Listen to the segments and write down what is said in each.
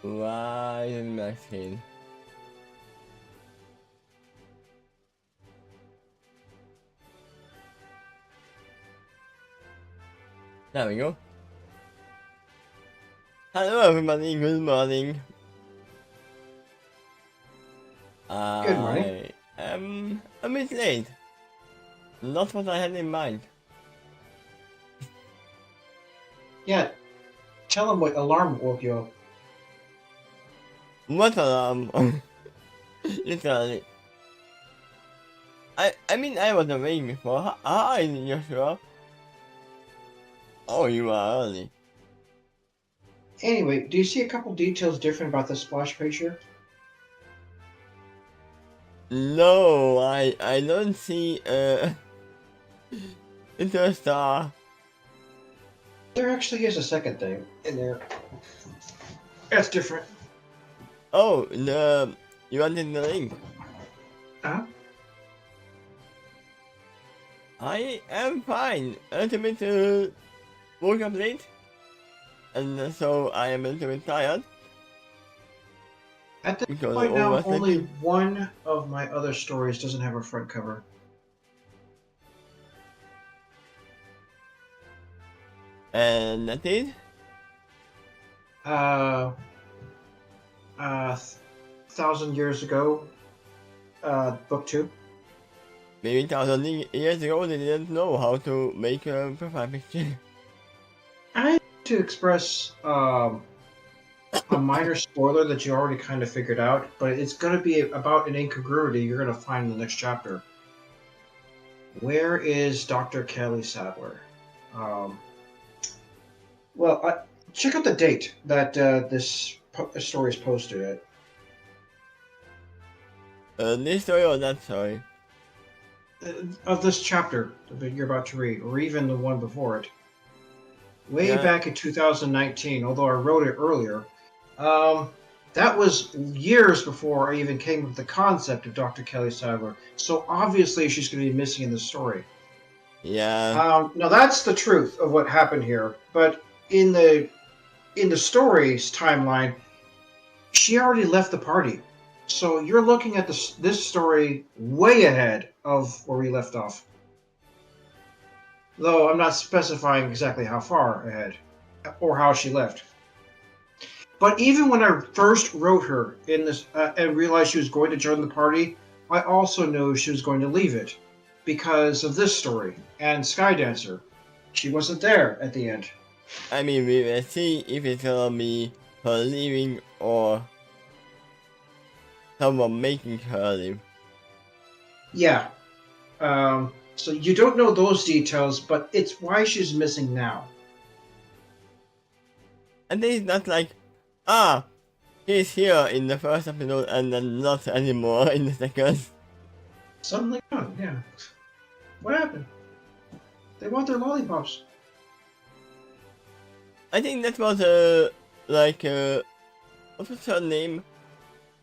Why in my screen? There we go. Hello everybody, good morning. Good morning. I am a bit late. Not what I had in mind. Yeah, tell him what alarm woke you up. What alarm? Literally. I mean I was awake before. Hi Joshua. Oh, you are early. Anyway, do you see a couple details different about the splash page here? No, I don't see into a star. There actually is a second thing in there. That's different. Oh, you wanted the link. Huh? I am fine. A little bit woke up late, and so I am a little bit tired At this because of point now, only overthinking. one of my other stories doesn't have a front cover. And that is Uh, 1,000 years ago, book 2. maybe 1,000 years ago they didn't know how to make a profile picture. I need to express a minor spoiler that you already kind of figured out, but it's going to be about an incongruity you're going to find in the next chapter. Where is Dr. Kelly Sadler? Um, check out the date that this story is posted at. This story or that story? Of this chapter that you're about to read, or even the one before it. Way Yeah, back in 2019, although I wrote it earlier. Um, that was years before I even came with the concept of Dr. Kelly Sadler. So obviously she's going to be missing in the story. yeah. Now that's the truth of what happened here. But in the story's timeline, she already left the party. So you're looking at this story way ahead of where we left off. Though I'm not specifying exactly how far ahead or how she left. But even when I first wrote her in this and realized she was going to join the party, I also knew she was going to leave it because of this story and Skydancer. She wasn't there at the end. I mean, we will see if it's gonna be her leaving or someone making her leave. Yeah. So you don't know those details, but it's why she's missing now. And then it's not like, ah, he's here in the first episode and then not anymore in the second. Suddenly gone. Yeah. What happened? They want their lollipops. I think that was like what was her name?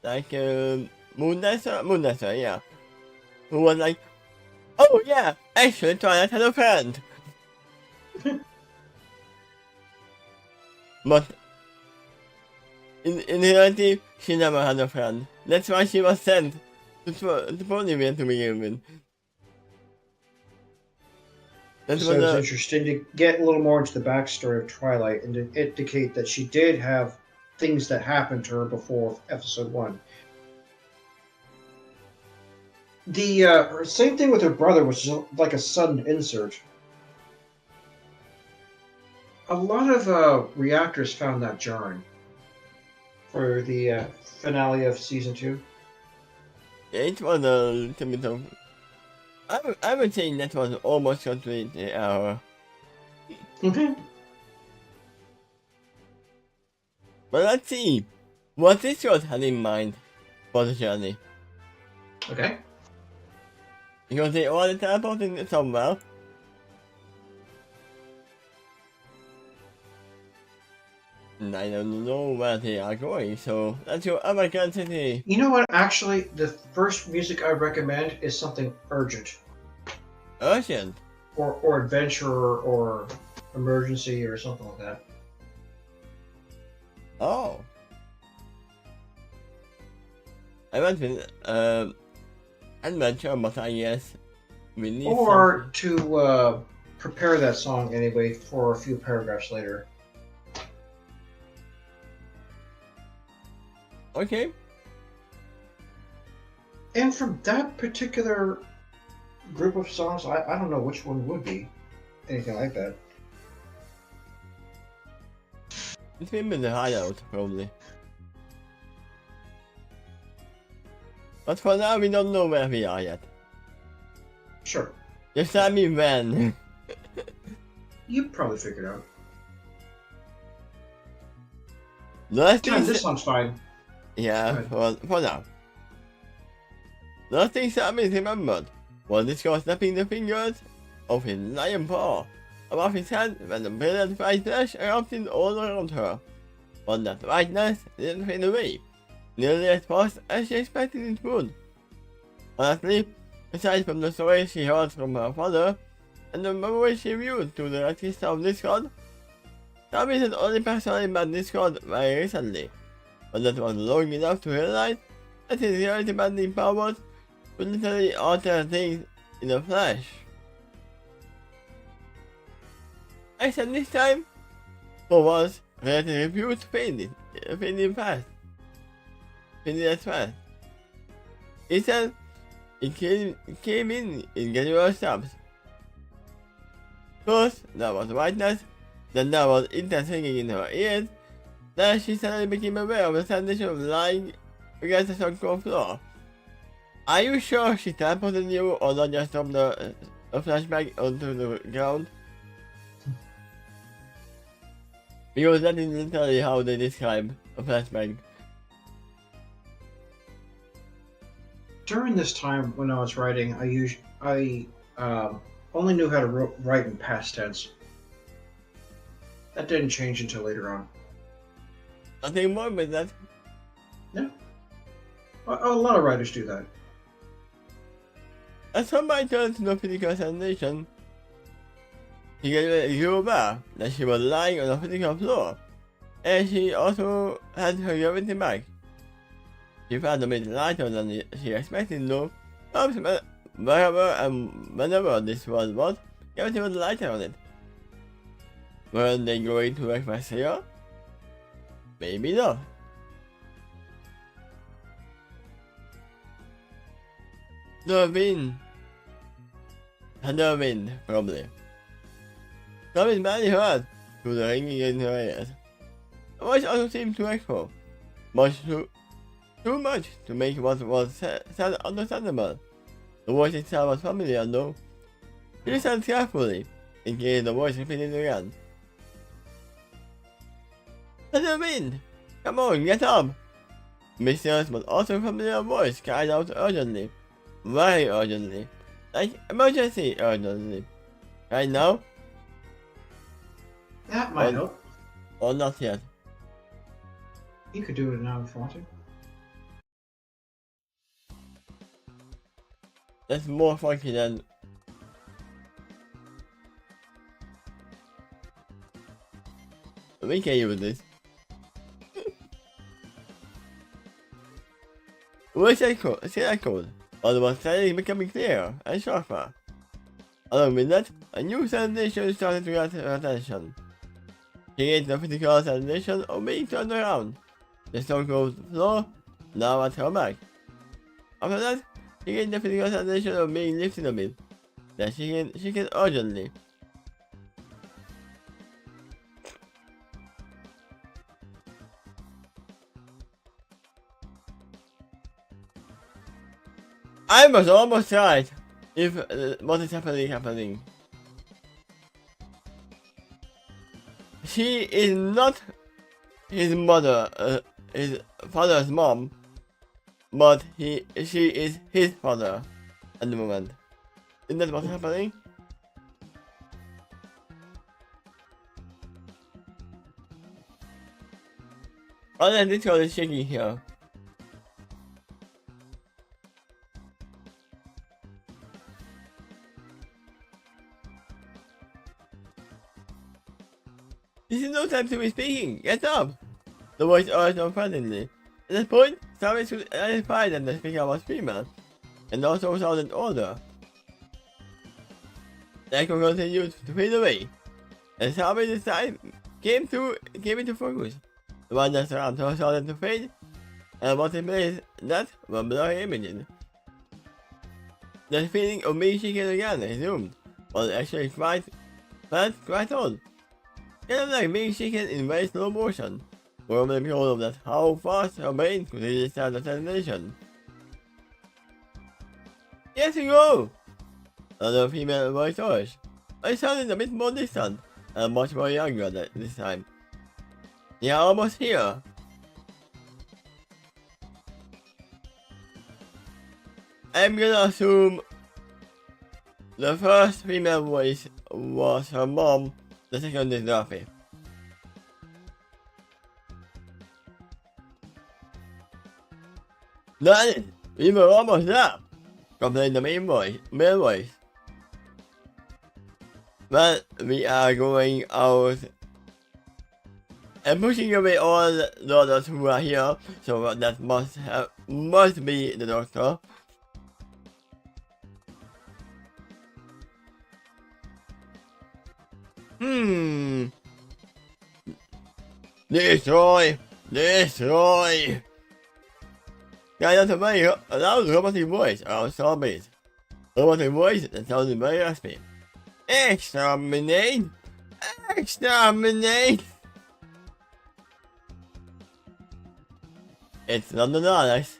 Like Moondancer, yeah. Who was like, oh yeah, actually Twilight had a friend. But in reality, she never had a friend. That's why she was sent to Polymere to begin with. That was So it's interesting to get a little more into the backstory of Twilight and to indicate that she did have things that happened to her before episode 1. The same thing with her brother, which is like a sudden insert. A lot of reactors found that jarring for the finale of season 2. it was a little bit of. I would say that was almost completely error. Okay. But let's see what this shot had in mind for the journey. Okay. Because they all teleported somewhere. And I don't know where they are going, so let's go American City. You know what? Actually, the first music I recommend is something urgent, Urgent. or adventure, or emergency, or something like that. Oh. I went with adventure, but I guess we need Or to prepare that song anyway for a few paragraphs later. Okay. And from that particular group of songs, I don't know which one would be anything like that. It's been in the hideout, probably. But for now, we don't know where we are yet. Sure. Just tell me when. You probably figured out. Last Damn, thing this song's fine. yeah, for now. Last thing Sammy remembered was Disco snapping the fingers of his lion paw above his head when the brilliant white flash erupted all around her. But that whiteness didn't fade away, nearly as fast as she expected it would. Honestly, aside from the stories she heard from her father, and the memories she viewed through the register of Discord, Sammy had only personally met Discord very recently, but that was long enough to realize that his reality bending powers would literally alter things in a flash. Except this time, for once, reality refused fading fast. Fading as fast. Instead, it came in gradual steps. First, there was whiteness, then there was intense ringing in her ears, then she suddenly became aware of the sensation of lying against the sunken floor. Are you sure she teleported you or not just dropped a flashback onto the ground? Because that is literally how they describe a flashback. During this time when I was writing, I only knew how to write in past tense. That didn't change until later on. Nothing more with that. Yeah. A lot of writers do that. As somebody turns to the physical sensation, she grew aware that she was lying on a physical floor, and she also had her gravity back. She felt a bit lighter than she expected though. Perhaps wherever and whenever this was, gravity was lighter on it. Weren't they going to express here? Maybe not. The wind, probably. Something badly heard through the ringing in her ears. The voice also seemed to echo, too much to make what was said understandable. The voice itself was familiar though. She listened carefully, in case the voice repeated again. The wind! Come on, get up! Mysterious but also familiar voice cried out urgently. Very urgently. Like emergency urgently. Right now? That might help. Or not yet. You could do it now if you want to. That's more funky than... We can use this. Voice echoed, but it was suddenly becoming clearer and sharper. Along with that, a new sensation started to get her attention. She gained the physical sensation of being turned around. The stone-cold floor now at her back. After that, she gained the physical sensation of being lifted a bit. Then she can urgently. I was almost right. If what is happening. She is not his mother, his father's mom, but she is his father at the moment. Isn't that what's happening? Oh, then this girl is shaking here. This is no time to be speaking. Get up! The voice urged unfriendly. At this point, Sammy could identify that the speaker was female, and also sounded older. They could continue to fade away, and Sammy this time came into focus. The one that around her started to fade, and what it made that were blurry images. The feeling of being shaken again resumed, was actually quite old. Kind of like being shaken in very slow motion, probably because of that how fast her brain could register the sensation. Yes, you go! Another female voice urged. I sounded a bit more distant, and much more younger this time. They are almost here. I'm gonna assume the first female voice was her mom, the second is Duffy. Done! We were almost there! Complained the male voice. Well, we are going out and pushing away all the others who are here, so that must be the doctor. Destroy! Destroy! Guys, that's a very loud robotic voice around zombies. Robotic voice that sounded very raspy. Exterminate! Exterminate! It's London, Alex.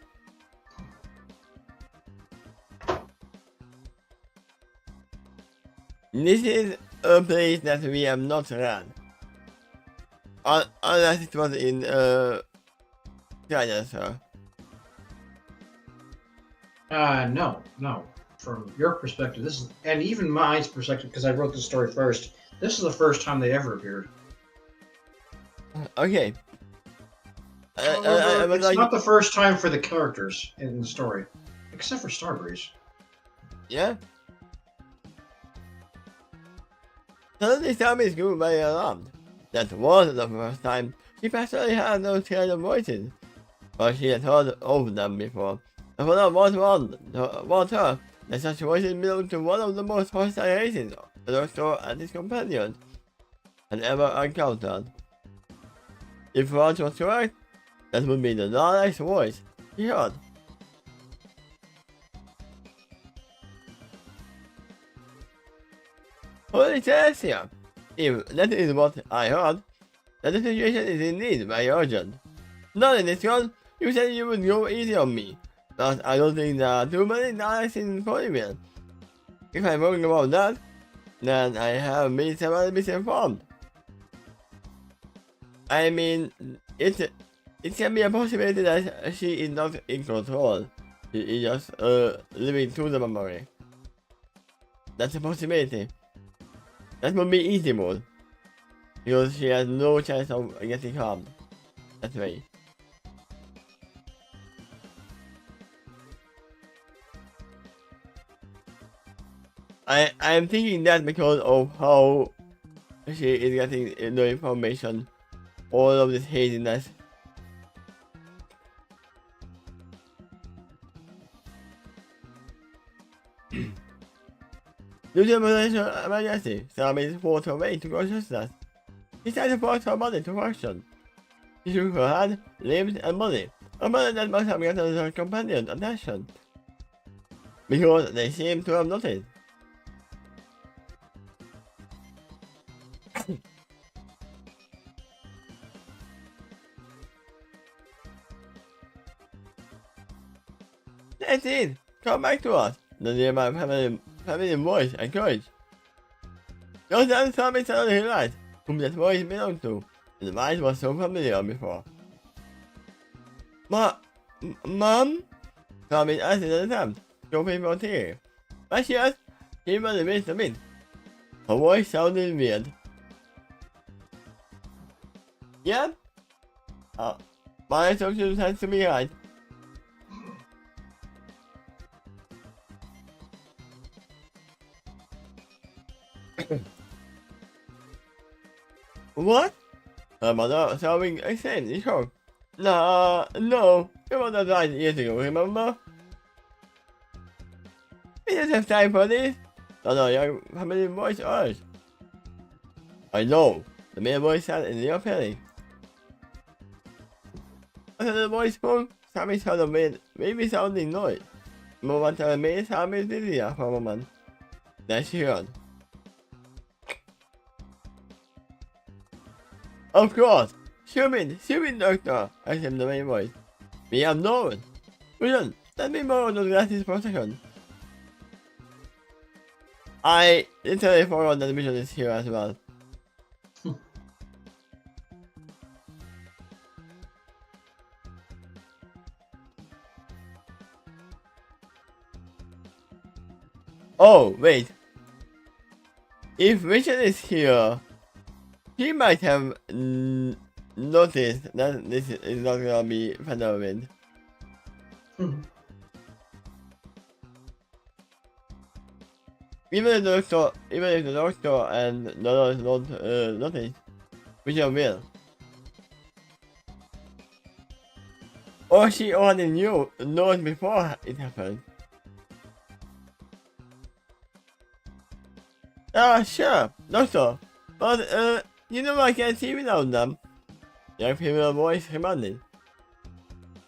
This is a place that we have not run. Unless it was in China, sir. No. From your perspective, this is, and even mine's perspective, because I wrote the story first. This is the first time they ever appeared. Okay. However, it's not the first time for the characters in the story, except for Starbreeze. Yeah. Suddenly, Sammy's grew very alarmed. That wasn't the first time she personally had those kind of voices, but she had heard of them before. And for that was her that such voices belonged to one of the most hostile races the Doctor and his companions had ever encountered. If Raj was correct, that would be the Dalek's voice he heard. Holy Celestia! If that is what I heard, then the situation is indeed very urgent. Not in this one, you said you would go easy on me, but I don't think there are too many Daleks in Ponyville. If I'm wrong about that, then I have been severely misinformed. I mean, it can be a possibility that she is not in control. She is just living through the memory. That's a possibility. That would be easy mode. Because she has no chance of getting harmed. That way. I am thinking that because of how she is getting the information, all of this haziness. Due to the emergency, Sammy fought her way to consciousness. She tried to force her body to function. She shook her head, limbs, and body, a body that must have gotten her companion's attention, because they seemed to have noticed. That's it! Come back to us! The nearby family voice encouraged. Just then Sammy suddenly realized whom that voice belonged to, and the voice was so familiar before. Mom? Sammy asked in an attempt to open for tears. But yes, he was missed a bit. Her voice sounded weird. Yeah? My instructions has to be right. What? Her mother sounding extremely shocked. Nah, no. It was not 9 years ago, remember? We didn't have time for this. No, your family voice us. I know. The main voice sound in your family. After the voice spoke, Sammy saw the main, maybe sounding noise. Momentarily, Sammy dizzy for a moment. Then she heard. Of course! Shoot me, doctor! I said the main voice. Me, I'm Norman. William, let me borrow those glasses for a second. I literally forgot that the mission is here as well. Oh, wait. If Richard is here, he might have noticed that this is not gonna be Feather Wind. Even if the doctor and the others don't notice, Richard will. Or she already knows before it happened. Sure, doctor. But, you know I can't see without them. Young female voice reminded.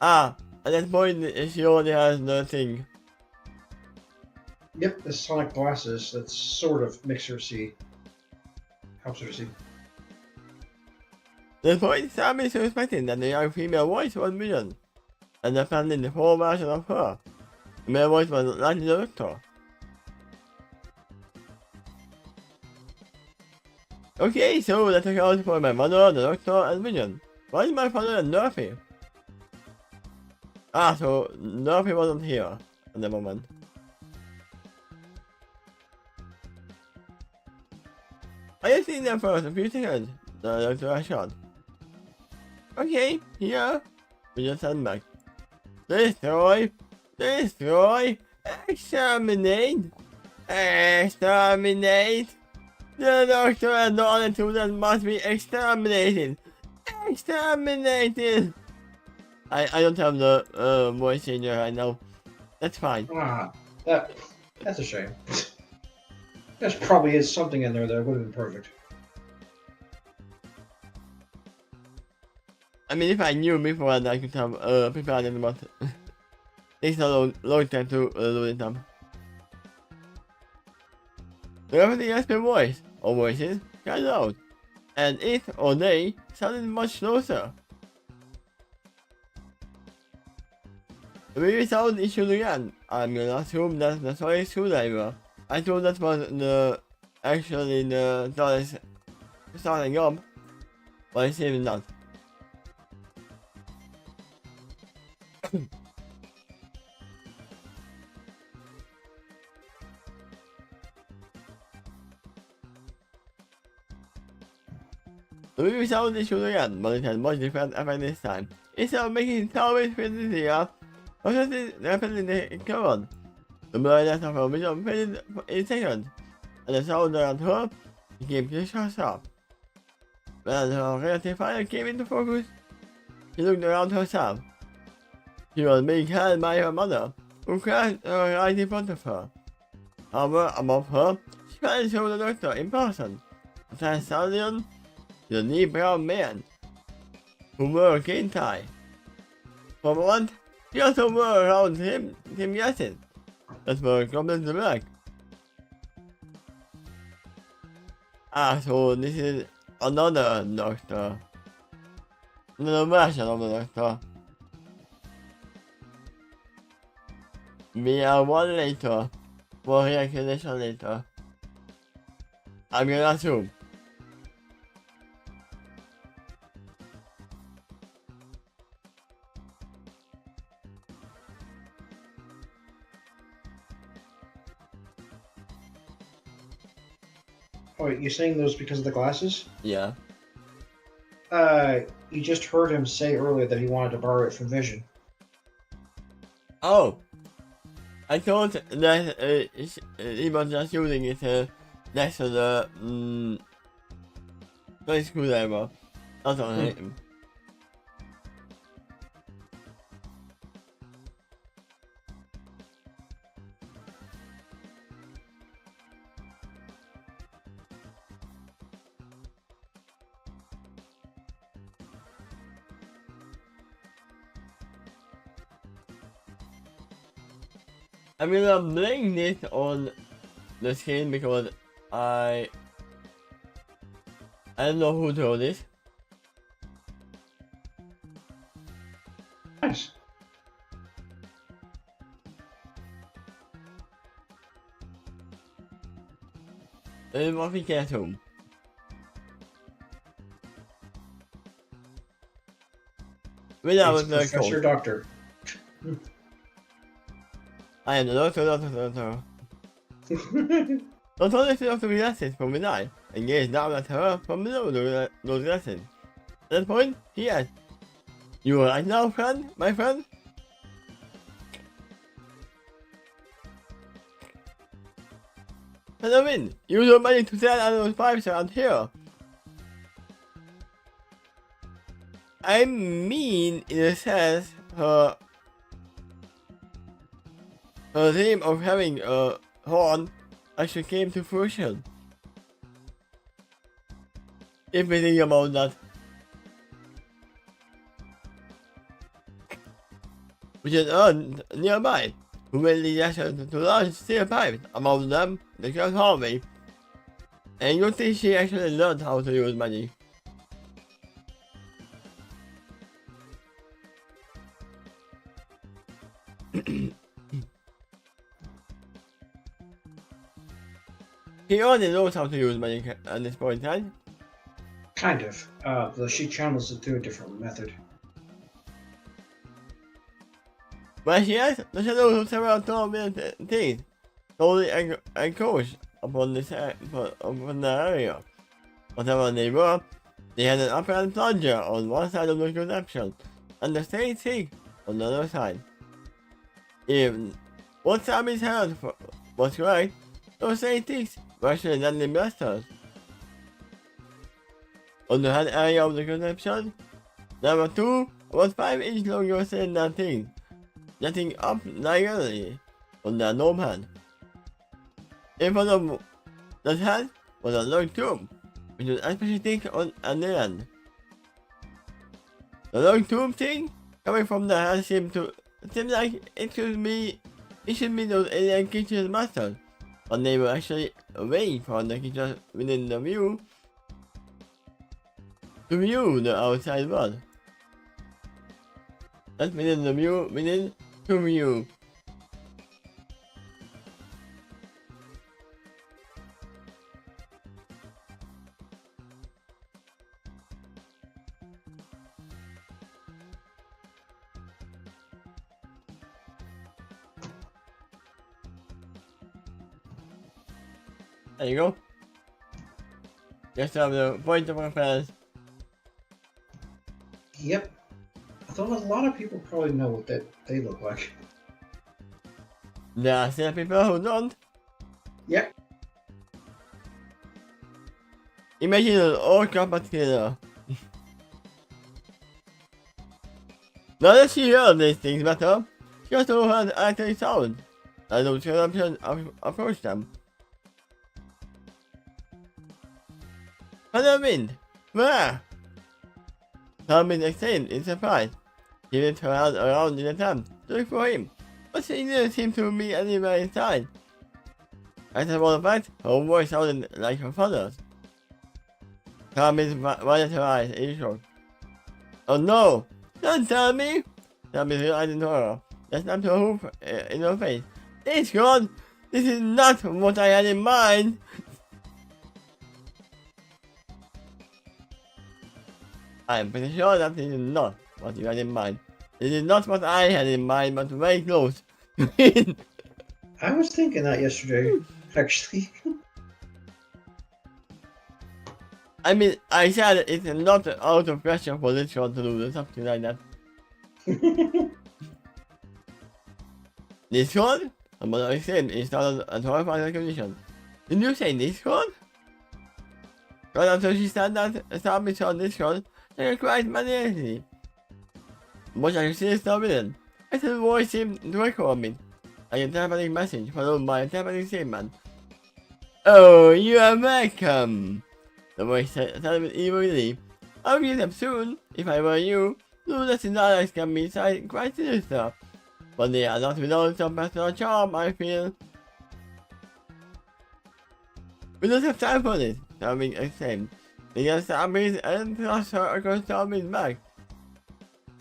At that point, she already has the thing. Yep, the sonic glasses that sort of makes her see. Helps her to see. The point Sam is suspecting that the young female voice was Vision, and the family the full version of her. The male voice was like the doctor. Okay, so let's account for my mother, the doctor, and Vision. Why is my father and Nerfy? So Nerfy wasn't here at the moment. I have seen them for a few seconds, the doctor has shot. Okay, here. We just send back. Destroy! Exterminate! Exterminate! The doctor and the other children must be exterminated! Exterminated! I don't have the voice changer right now. That's fine. That's a shame. There probably is something in there that would have been perfect. I mean, if I knew before that I could have prepared it, but it takes a long time to do it up. Everything has been voiced, or voices, cut out, and it or they sounded much closer. The baby sound issued again. I'm gonna assume that's the sonic screwdriver. I thought that was actually the dollars starting up, but it seems not. The baby sound issued again, but it had much different effect this time. Instead of making salvage with this year, processes rapidly recovered. The blurriness of her vision faded in seconds, and the sound around her became sharp. When her relative fire came into focus, she looked around herself. She was being held by her mother, who crashed right in front of her. However, above her, she finally saw the doctor in person, a Thessalian, the deep brown man, who wore a cane tie. For a moment, she also wore around him glasses that were goblins black. So this is another doctor. Another version of the doctor. We are one later. For reactivation later. I'm gonna assume. Oh, wait, you're saying those because of the glasses? Yeah. You just heard him say earlier that he wanted to borrow it from Vision. Oh! I thought that he was just using it next to the screwdriver. Not on him. I'm gonna blame this on the screen because I don't know who told this. Nice. What we get home. Without It's the Professor code. Doctor. I am the doctor. Not only to the lessons from the night, and gaze down at her from below those lessons. At that point, he asked, "You are right now, friend, my friend?" Halloween, you don't manage to sell out those pipes around here. I mean, in a sense, her dream of having a horn actually came to fruition. If we think about that. Which is earned nearby, who will lead us to large steel pipes, among them the girl Harvey. And you think she actually learned how to use money? He already knows how to use money at this point in time. Kind of. Though she channels it through a different method. But yes, the shadows of several tall things slowly encroached upon upon the area. Whatever they were, they had an upright plunger on one side of the conception, and the straight stick on the other side. If what Sammy's heard was correct, those straight sticks were actually deadly blasters. On the head area of the conception, there were two about 5-inch longer cylinder things, jetting up diagonally on their dome head. In front of that head was a long tube, which was especially thick on the end. The long tube thing coming from the head seemed like it should be those alien creatures' masters, but they were actually away from the creatures within the view to view the outside world. That's within the view, within to view. There you go. Just have the point of reference. Yep. Although a lot of people probably know what they look like. There are still people who don't. Yep. Imagine an old combat killer. Now that she heard these things better, she also heard actually sound. And those corruptions approached them. Hello, Wind! Where? Tommy exclaimed in surprise. He looked around in an attempt to look for him, but she didn't seem to be anywhere inside. As a matter of fact, her voice sounded like her father's. Tommy widened her eyes in shock. "Oh no! Don't tell me!" Tommy realized in horror. Just snapped her hoof in her face. "It's gone! This is not what I had in mind!" I am pretty sure that this is not what you had in mind. This is not what I had in mind, but very close. I was thinking that yesterday, actually. I mean, I said it's not out of question for this one to do something like that. This one? I'm gonna exclaim in startled and horrified recognition. Did you say this one? Right after she said that, Sammy saw this one. They cried maniacally. Much like she is still within. As her voice seemed to echo on me. A telepathtic message followed by a telepathtic statement. "Oh, you are welcome." The voice said with evil relief. "I'll give them soon. If I were you, no less than dollars can be quite sinister. but they are not without some personal charm, I feel. We don't have time for this, Tommy exclaimed. They get Tommy's and thrust her across Tommy's back.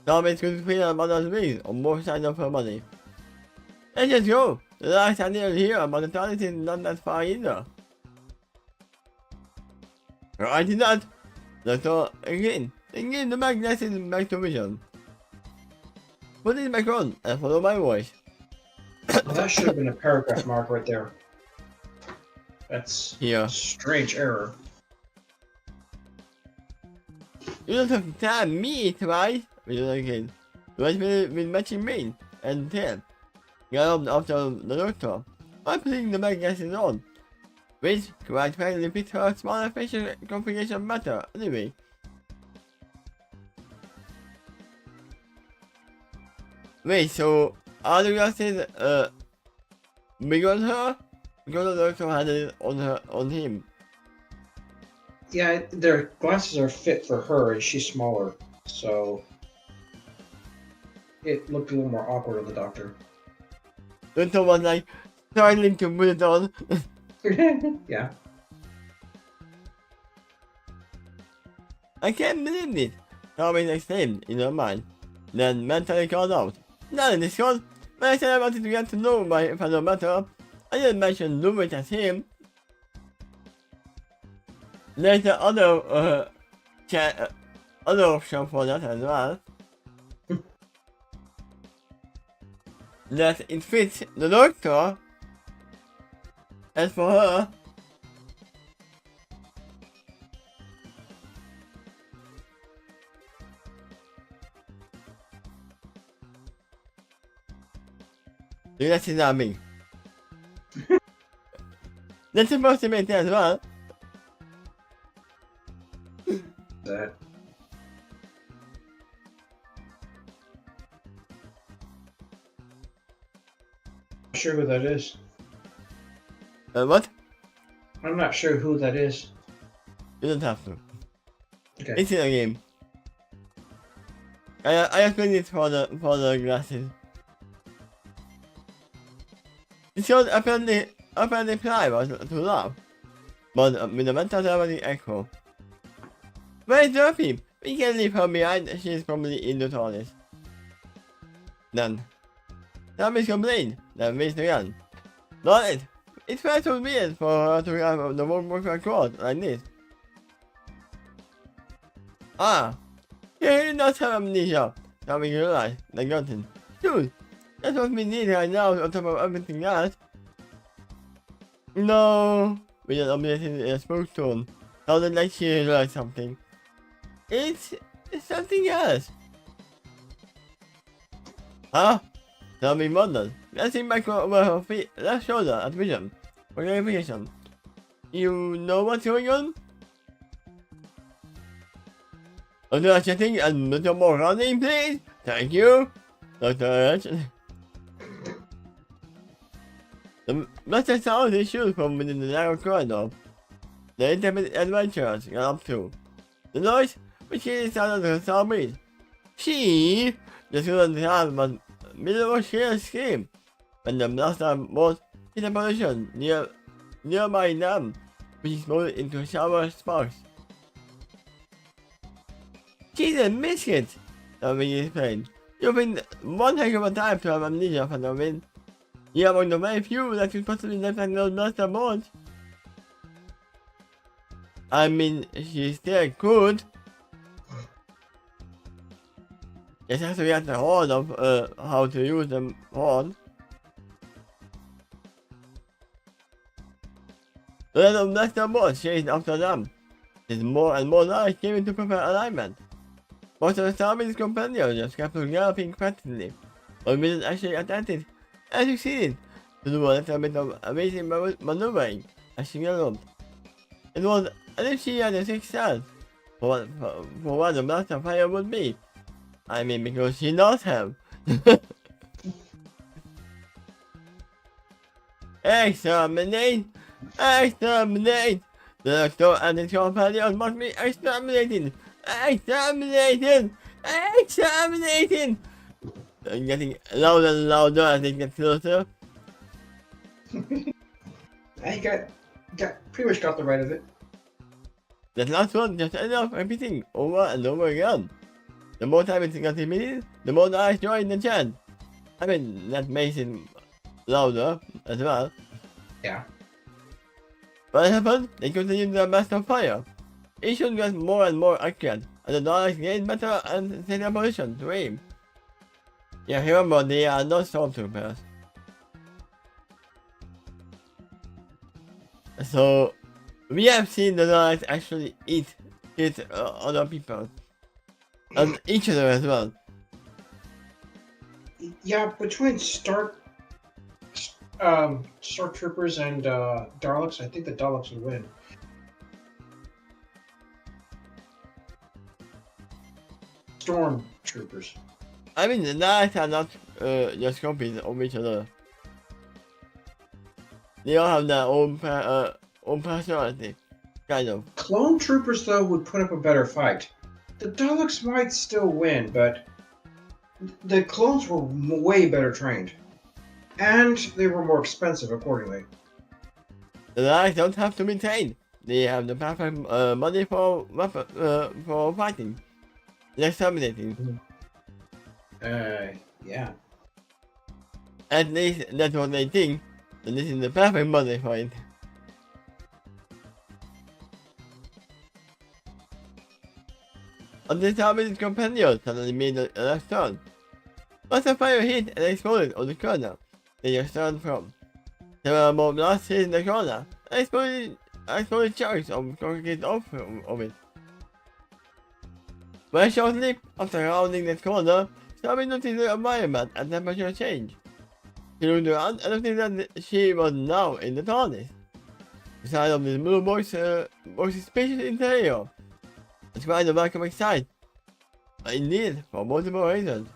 Tommy could feel her mother's wings on both sides of her body. Let's just go! The last I didn't hear, but the toilet is not that far either. I did not. Let's go again. Again, the back glasses back to vision. Put it back on and follow my voice. Well, that should have been a paragraph mark right there. That's Here. a strange error. You don't have to tell me twice. We do it again. Right with matching mane and tail. Galloped after the doctor. I'm putting the back glasses on. Which quite frankly fits her smaller facial configuration better anyway. Wait, so are the glasses bigger on her? Because the doctor had it on him. Yeah, their glasses are fit for her, and she's smaller, so it looked a little more awkward on the doctor. Doctor was like struggling to put it on. Yeah. I can't believe this, Tommy exclaimed in her mind, then mentally called out. Not in this one. When I said I wanted to get to know my fellow better, I didn't mention Lumit as him. There's the other option for that as well. That it fits the doctor. As for her, that's not me. That's supposed to make that as well. That. Not sure who that is. What? I'm not sure who that is. You don't have to. Okay. It's in a game. I explained it for the glasses. Because apparently Fly was too loud. But with the mental already echo. Where's Durfee? We can leave her behind, she's probably in the toilet. Then Tommy's complained, then raised the gun. Not it. It's far too weird for her to have the work code like this. Ah, he did not have amnesia. Tommy realized, the gun. Dude, that's what we need right now on top of everything else. No, we just updated a spoke tone. Sounded like she realized something. It's something else. Huh? Tommy muttered, glancing back over her feet, left shoulder at Vision. For clarification. You know what's going on? Under chatting and little more running, please. Thank you, Dr. H. The master sound issued from within the narrow corridor. The intimate adventurers got up to. The noise, which came out of the sound breeze. She just couldn't have but middle of a sheer scream when the blaster bolt hit a position nearby them, which exploded into shower sparks. Jesus, biscuit! Tommy explained. You've been one heck of a time to have amnesia for the win. You're among the very few that could possibly live like those blaster bolts. I mean, she still could. Just have to get the hold of how to use the horn. The little blaster bolts chased after them. As more and more light came into perfect alignment. Most of the Tommy's companions just kept on galloping frantically, but didn't actually attempt it, and succeeded to do a little bit of amazing maneuvering as she galloped. It was as if she had a sixth sense for what the blaster fire would be. I mean, because she does have. Exterminate! Exterminate! The doctor and his companions must be exterminated! Exterminated! Exterminated! getting louder and louder as it gets closer. I pretty much got the right of it. The last one just ended up repeating over and over again. The more time it got repeated, the more the eyes joined the chant. I mean, that makes it louder as well. Yeah. What happened? They continued their burst of fire. Each one got more and more accurate, and the dollars gained better and steadier position to aim. Yeah, remember, they are not stormtroopers. So, we have seen the dollars actually hit other people. And each other as well. Yeah, between Stormtroopers and Daleks, I think the Daleks would win. Stormtroopers. I mean, the Daleks are not just copies of each other. They all have their own personality, kind of. Clone Troopers, though, would put up a better fight. The Daleks might still win, but the clones were way better trained. And they were more expensive, accordingly. The Daleks don't have to be trained. They have the perfect body for fighting. Exterminating. Yeah. At least that's what they think. And this is the perfect body for it. On this time, his companion suddenly made a left turn. Once the fire hit and exploded on the corner they just turned from. There were more blasts in the corner and exploded chunks of concrete off of it. Very shortly after rounding that corner, Stormy noticed the environment and temperature change. She looked around and noticed that she was now in the TARDIS. Beside of this blue most spacious interior. It's quite a welcoming sight. Indeed, for multiple reasons.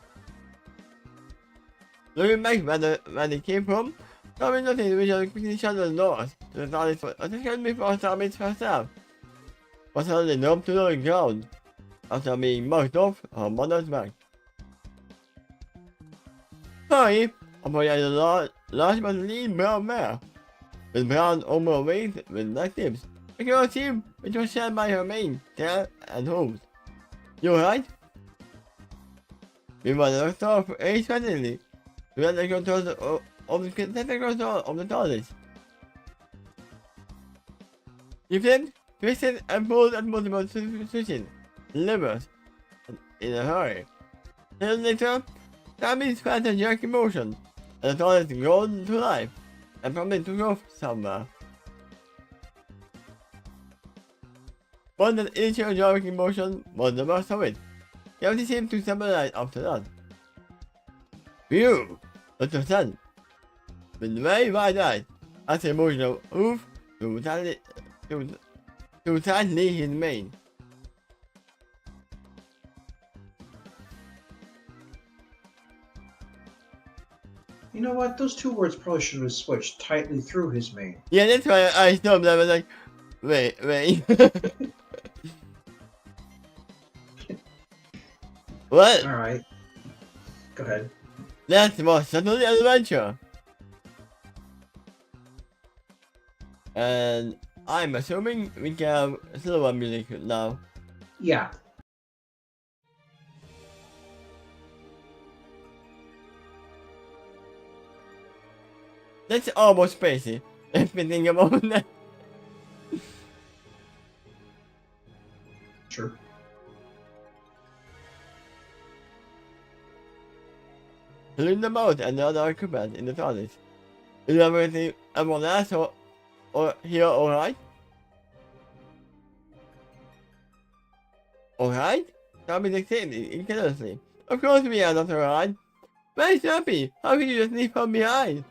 Looking back where they came from, Stormy noticed Richard quickly shut the doors to the TARDIS for a second before Stormy's first out. But suddenly dropped to the ground after being knocked off her mother's back. Sorry, operated a large but lean brown mare, with brown overweight with black tips. A girl team which was shared by her mane, tail, and hooves. You alright? We were knocked off very suddenly. We had the controls of the TARDIS. You flipped, twisted, and pulled at multiple switches, levers, in a hurry. A little later, Tabby's felt a jerky motion, and the TARDIS glowed to life, and probably took off somewhere. But that initial jerky motion was the worst of it. Gravity seemed to stabilize after that. Phew! Dr. Sun, with very wide eyes, as a motion of hoof to tightly his mane. You know what? Those two words probably should have switched tightly through his mane. Yeah, that's why I stopped. I was like, wait. What? Alright. Go ahead. That was certainly an adventure. And I'm assuming we can have silver music now. Yeah. That's almost crazy. If we think about that. Sure. Clean the boat and the other equipment in the TARDIS. Is everything everyone else or here alright? Alright? Tommy dictated incredulously. Of course we are not alright. Where's Happy? How can you just leave her behind?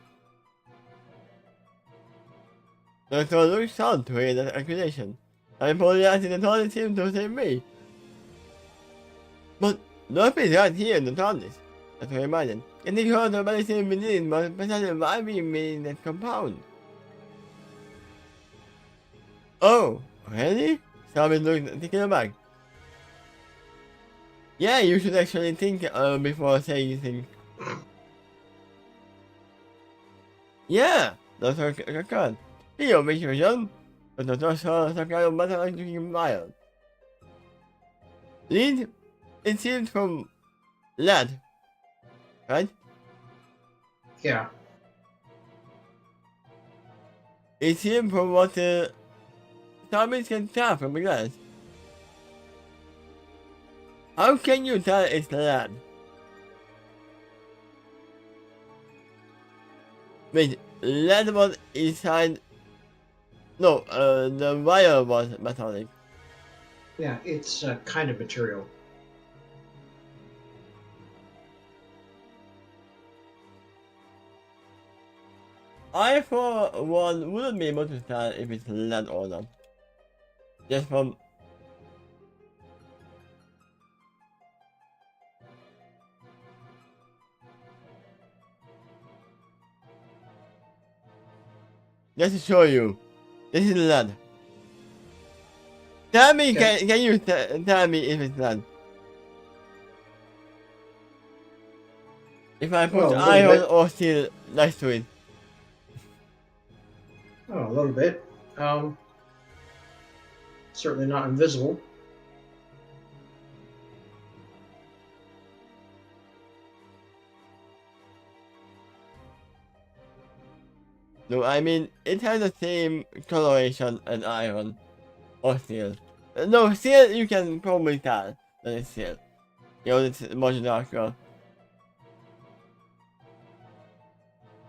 Dr. Luke sound to hear that accusation. I apologize in the TARDIS seemed to save me. But Happy is right here in the TARDIS. That's what I reminded. Getting hurt or medicine beneath but precisely why we made that compound. Oh, really? Tommy looked taken aback. Yeah, you should actually think before saying anything. Yeah, that's a good. Here, Mr. Young. But the doctor sacaron más a la mile. Lead, it seems from lead, right? Yeah. It seems from what the zombies can tell from the glass. How can you tell it's lead? Wait, lead was inside. No, the wire was metallic. Yeah, it's a kind of material. I, for one, wouldn't be able to tell if it's lead or not. Just from. Just to show you. This is lead. Tell me, Okay. can you tell me if it's lead? If I put Well, a little iron bit. or steel next to it. Oh, a little bit. Certainly not invisible. No, I mean, it has the same coloration as iron or steel. No, steel you can probably tell that it's steel. You know, it's much darker.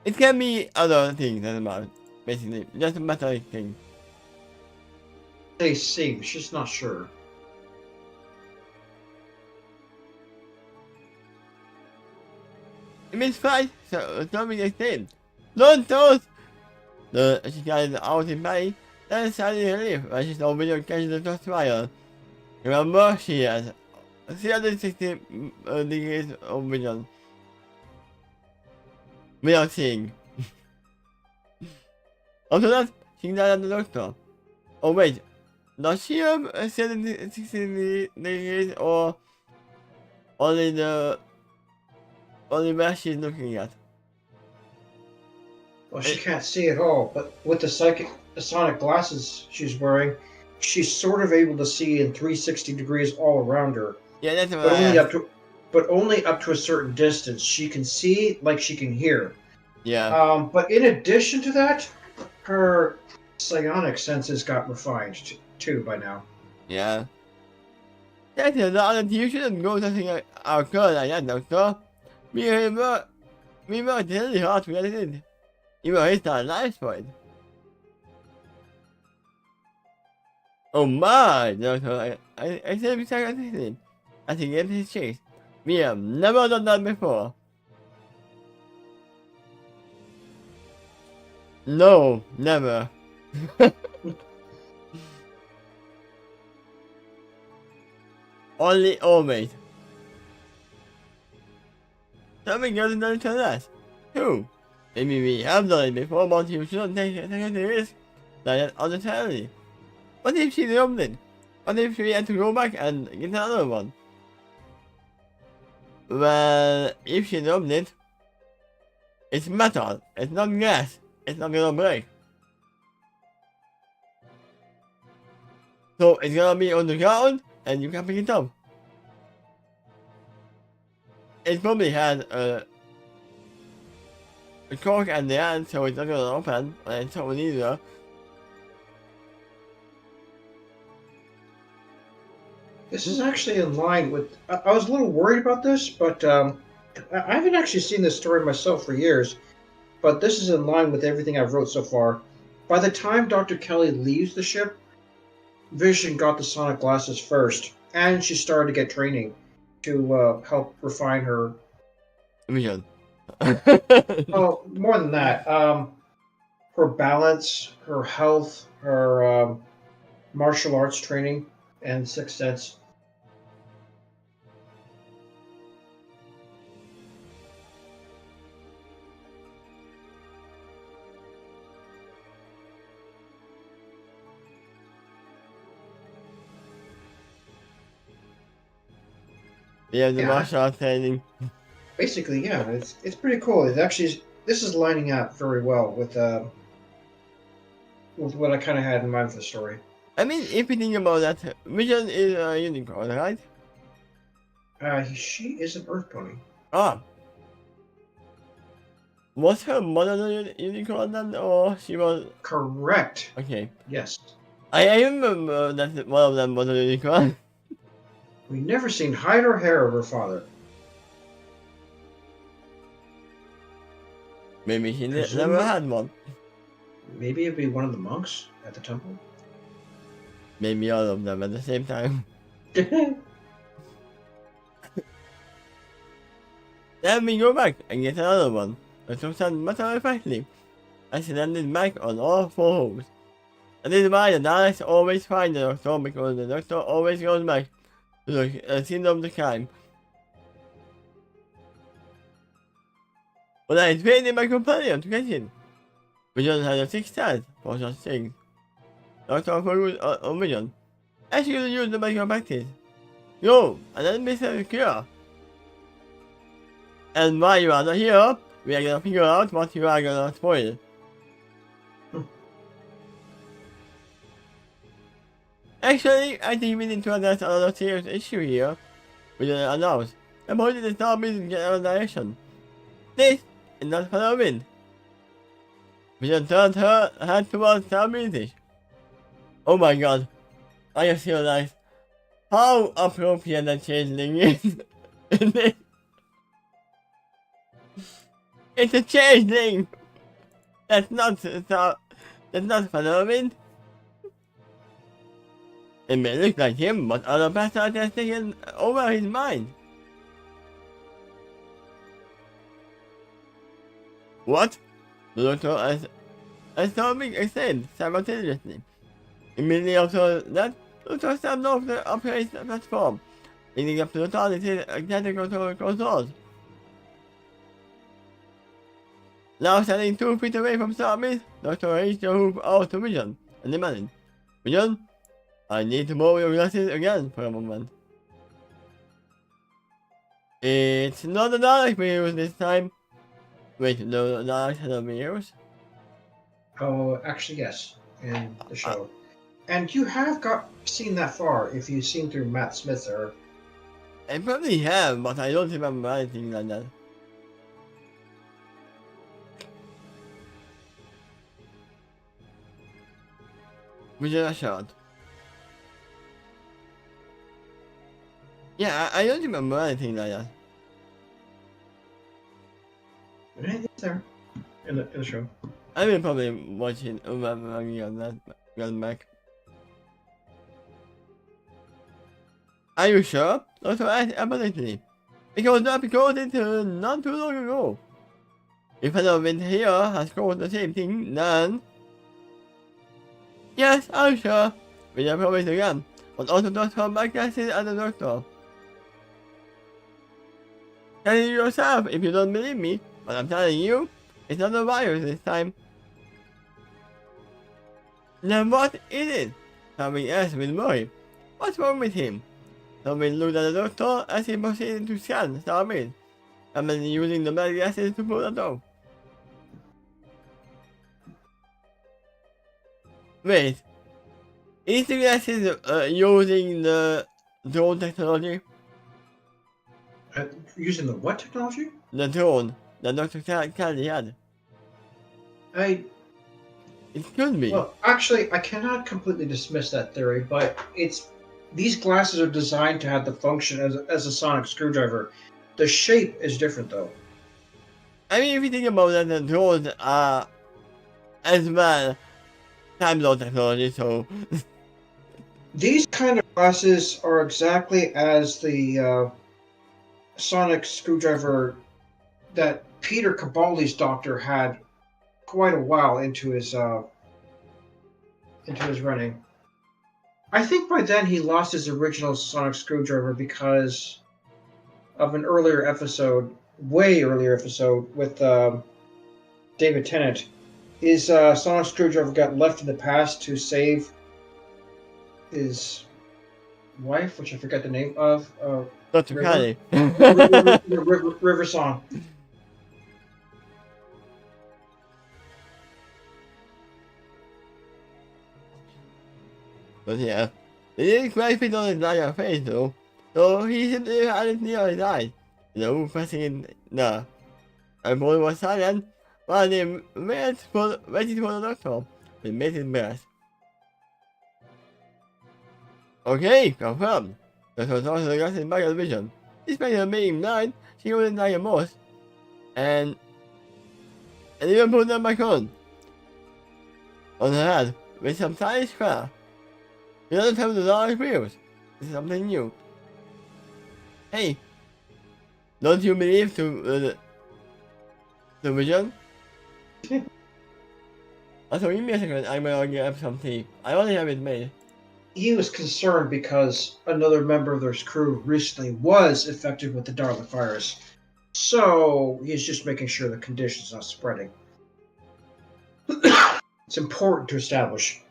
It can be other things as well, basically. Just a metallic thing. They seem. She's just not sure. It means fight, so something the same. Don't toast! She got it out in May, then suddenly relief when she saw video catching the first fire. Remember, she has 360 degrees of vision. Without seeing. After that, she died at the doctor. Oh wait, does she have 360 degrees or only only where she's looking at? Well, she can't see at all, but with the sonic glasses she's wearing, she's sort of able to see in 360 degrees all around her, Yeah, that's what but I only asked. only up to a certain distance. She can see like she can hear. Yeah. But in addition to that, her psionic senses got refined too by now. Yeah. That's a lot of you shouldn't go something like our girl like that, doctor. We worked really hard to get it in. You were his life for it. Oh my, doctor, I said we started listening. I think it's his chase. We have never done that before. No, never. Only always. Something goes done to us. Who? Maybe we have done it before, but you shouldn't take the risk. Like that unnecessarily. What if she dropped it? What if we had to go back and get another one? Well, if she dropped it, it's metal, it's not glass, it's not gonna break. So it's gonna be on the ground, and you can pick it up. It probably has a cork at the end, so it's not gonna open, and it's not either. This is actually in line with. I was a little worried about this, but I haven't actually seen this story myself for years. But this is in line with everything I've wrote so far. By the time Dr. Kelly leaves the ship, Vision got the sonic glasses first, and she started to get training to help refine her. Vision. Oh, more than that, her balance, her health, her martial arts training, and sixth sense. We have the Yeah, martial arts training. Basically, yeah, it's pretty cool. It actually this is lining up very well with what I kind of had in mind for the story. I mean, if you think about that, Vision is a unicorn, right? She is an Earth pony. Ah, was her mother a unicorn then, or she was? Correct. Okay, Yes. I remember that one of them was a unicorn. We never seen hide or hair of her father. Maybe she never Presumably- had one. Maybe it'd be one of the monks at the temple. Maybe all of them at the same time. Let me go back and get another one. But sometimes matter of factly, I landed back on all four holes. And this is why the Daleks always find the Doctor, because the Doctor always goes back to the scene of the crime. But I trained my companion to get in. We just had a 6 chance for such things. Doctor for good on Vision. I should use the medical practice. Yo, and then Mr. Cure. And while you are not here, we are gonna figure out what you are gonna spoil. Actually, I think we need to address another serious issue here. We didn't announce. The police is now moving in general direction. This is not for the wind. We just turned her head towards South British. Oh my god. I just realized how appropriate that changeling is. in this. It's a changeling! That's not for the wind. It may look like him, but other bastards have taken over his mind. What? The Doctor has something explained simultaneously. Immediately after that, the Doctor stepped off the operation platform, leading up to the targeted technical controls. Now standing 2 feet away from Starmid, Doctor raised the hoop out to Vision and demanded, Vision, I need to borrow your glasses again for a moment. It's not the Dalek we use this time. Wait, no, the Dalek had a virus? Oh, actually, yes, in the show. And you have seen that far if you've seen through Matt Smith or. I probably have, but I don't remember anything like that. Vision a shot. Yeah, I don't remember anything like that. It's there in the show. I will probably watch it when I get back. Are you sure? Doctor asked apparently. Because that because it's not too long ago. If another wind here has caused the same thing, then... Yes, I'm sure. We have promised again. But also Doctor back glasses at the Doctor. Tell it yourself if you don't believe me, but I'm telling you, it's not a virus this time. Then what is it? Something else with worry. What's wrong with him? Someone looked at the Doctor as he proceeded to scan Starmid, and then using the bad glasses to pull it off. Wait, is the glasses using the drone technology? Using the what technology? The drone that Dr. Candy had. It could be. Well, actually, I cannot completely dismiss that theory, but these glasses are designed to have the function as a sonic screwdriver. The shape is different, though. I mean, if you think about that, the drones are as well time zone technology, so... These kind of glasses are exactly as the sonic screwdriver that Peter Capaldi's doctor had quite a while into his running. I think by then he lost his original sonic screwdriver because of an earlier episode, way earlier episode with David Tennant. His sonic screwdriver got left in the past to save his wife, which I forget the name of. Dr. River? Canny. River song. But yeah, it is quite fit on his entire face though, so he should have had it near his eyes. You know, pressing in the boy was silent while they waited for the doctor. It made his best. Okay, confirmed. That was also got his back vision. Despite her being blind, she wouldn't die most. And even put them back on her head with some tiny square. He doesn't have the large wheels. This is something new. Hey, don't you believe the vision? Also, give me a second, I'm gonna get some tea. I only have it made. He was concerned because another member of their crew recently was infected with the Dalek virus. So he's just making sure the condition's not spreading. It's important to establish.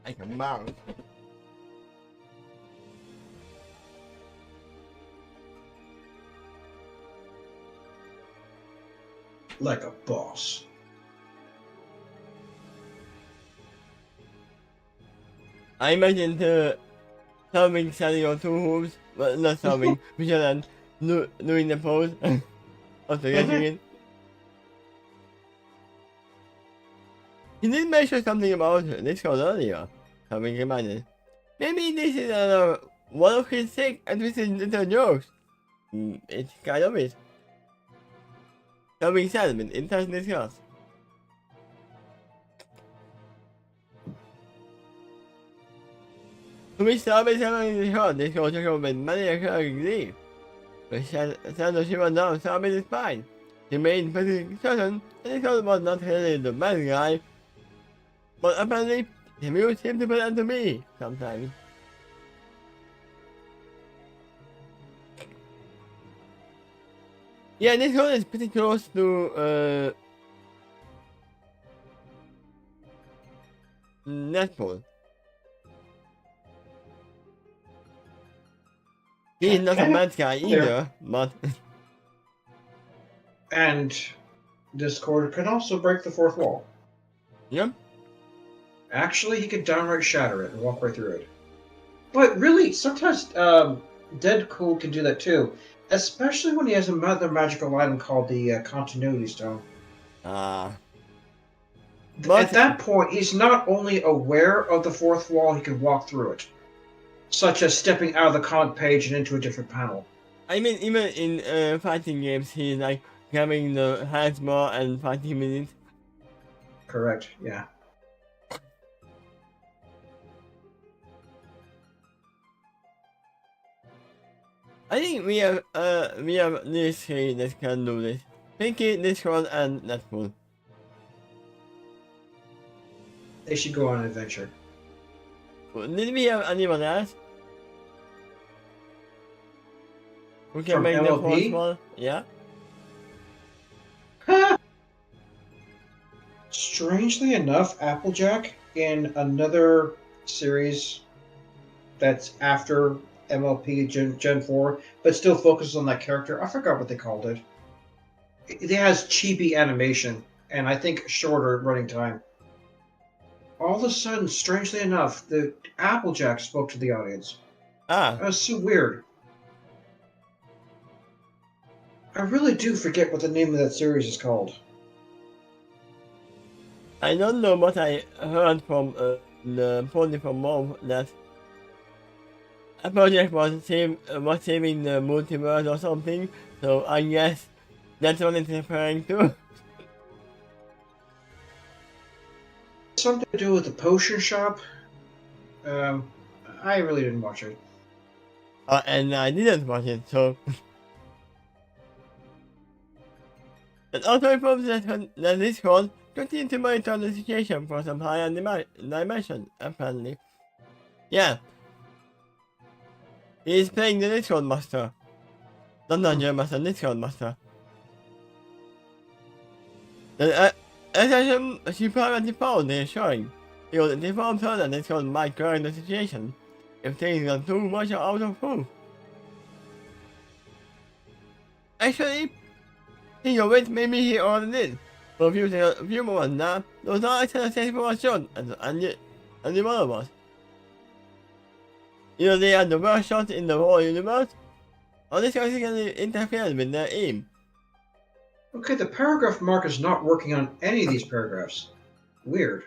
I can bounce. Like a boss. I imagine solving standing on two hooves, but not solving, Michelin doing the pose after getting it. He did mention something about this code earlier, having reminded. Maybe this is one of his sick and twisted little jokes. It's kind of it. Having said, but it doesn't discuss. To which Starbucks having heard this culture of many occurring leave. But Sandra shivered down Starbucks' spine. He made pretty certain that he thought was not really the bad guy. But apparently, the muse seemed to pretend to be sometimes. Yeah, this one is pretty close to Netball. He's not a bad guy either, but And Discord can also break the fourth wall. yep. Actually, he could downright shatter it and walk right through it. But really, sometimes Deadpool can do that too. Especially when he has another magical item called the Continuity Stone. At that point, he's not only aware of the fourth wall, he can walk through it. Such as stepping out of the comic page and into a different panel. I mean, even in fighting games, he's like grabbing the hands bar and fighting with it. Correct, yeah. I think we have these three that can do this. Pinky, Discord, and Netball. They should go on an adventure. Did we have anyone else? Who can From make the MLP? fourth one? Yeah? Strangely enough, Applejack in another series that's after MLP Gen 4, but still focuses on that character. I forgot what they called it. It has chibi animation, and I think shorter running time. All of a sudden, strangely enough, the Applejack spoke to the audience. Ah. That was so weird. I really do forget what the name of that series is called. I don't know what I heard from the pony from Mom that a project was saving the multiverse or something, so I guess that's what it's referring to. Something to do with the potion shop. I really didn't watch it. And I didn't watch it, so. It also informs that this code continues to monitor the situation for some higher dimension, apparently. Yeah. He is playing the Discord Master. Not Dungeon Master, Discord Master. The attention she privately found is showing. Because it informs her that Discord might correct the situation if things are too much out of proof. Actually, think of it, maybe he already did. For a few moments now, those are actually safe for a shot, and the one of us. Either they are the worst shots in the whole universe, or this significantly interfered with their aim. Okay, the paragraph mark is not working on any of these paragraphs. Weird.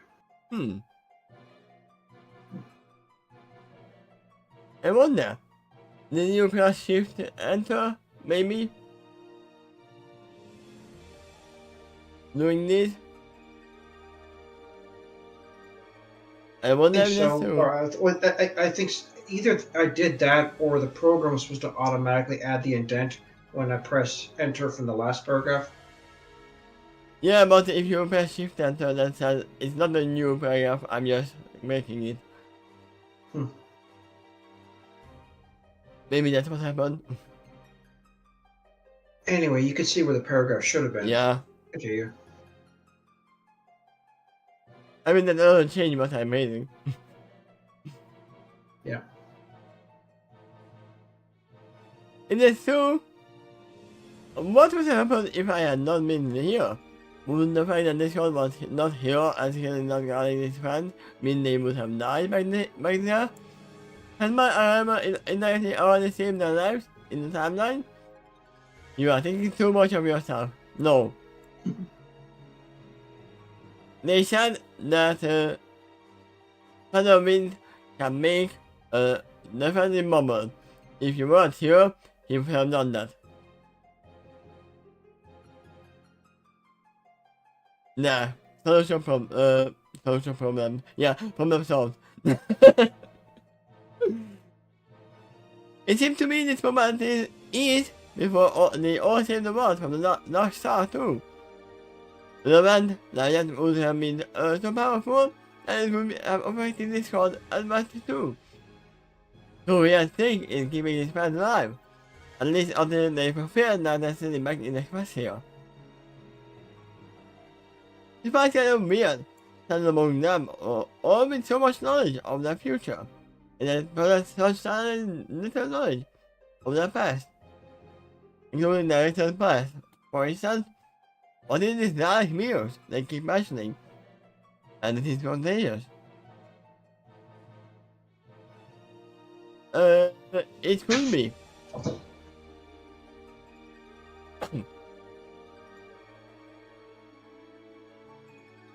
I wonder, did you press shift enter, maybe? Doing this? I wonder if that's true. I think either I did that or the program was supposed to automatically add the indent when I press enter from the last paragraph. Yeah, but if you press shift enter, that says it's not a new paragraph, I'm just making it. Maybe that's what happened. Anyway, you can see where the paragraph should have been. Yeah. Continue. I mean, that doesn't change what I'm making. Yeah. It is true. What would happen if I had not been here? Would the fact that this one was not here and still not guarding this fan mean they would have died back there? Has my armor indirectly already saved their lives in the timeline? You are thinking too much of yourself. No. They said that Thunder Wind can make a defensive moment. If you weren't here, he would have done that. Nah, solution problem. Yeah, problem solved. It seems to me this moment is before they all save the world from the Dark Star too. The event that would have been so powerful and it would have affected this code as much too. So we are staying in keeping this man alive, at least until they fulfill that destiny back in the quest here. It's kind of weird that among them all with so much knowledge of their future, and then possess such little knowledge of their past, including their recent past. For instance, what is this Dalek mirrors they keep mentioning? And it is contagious. It could be.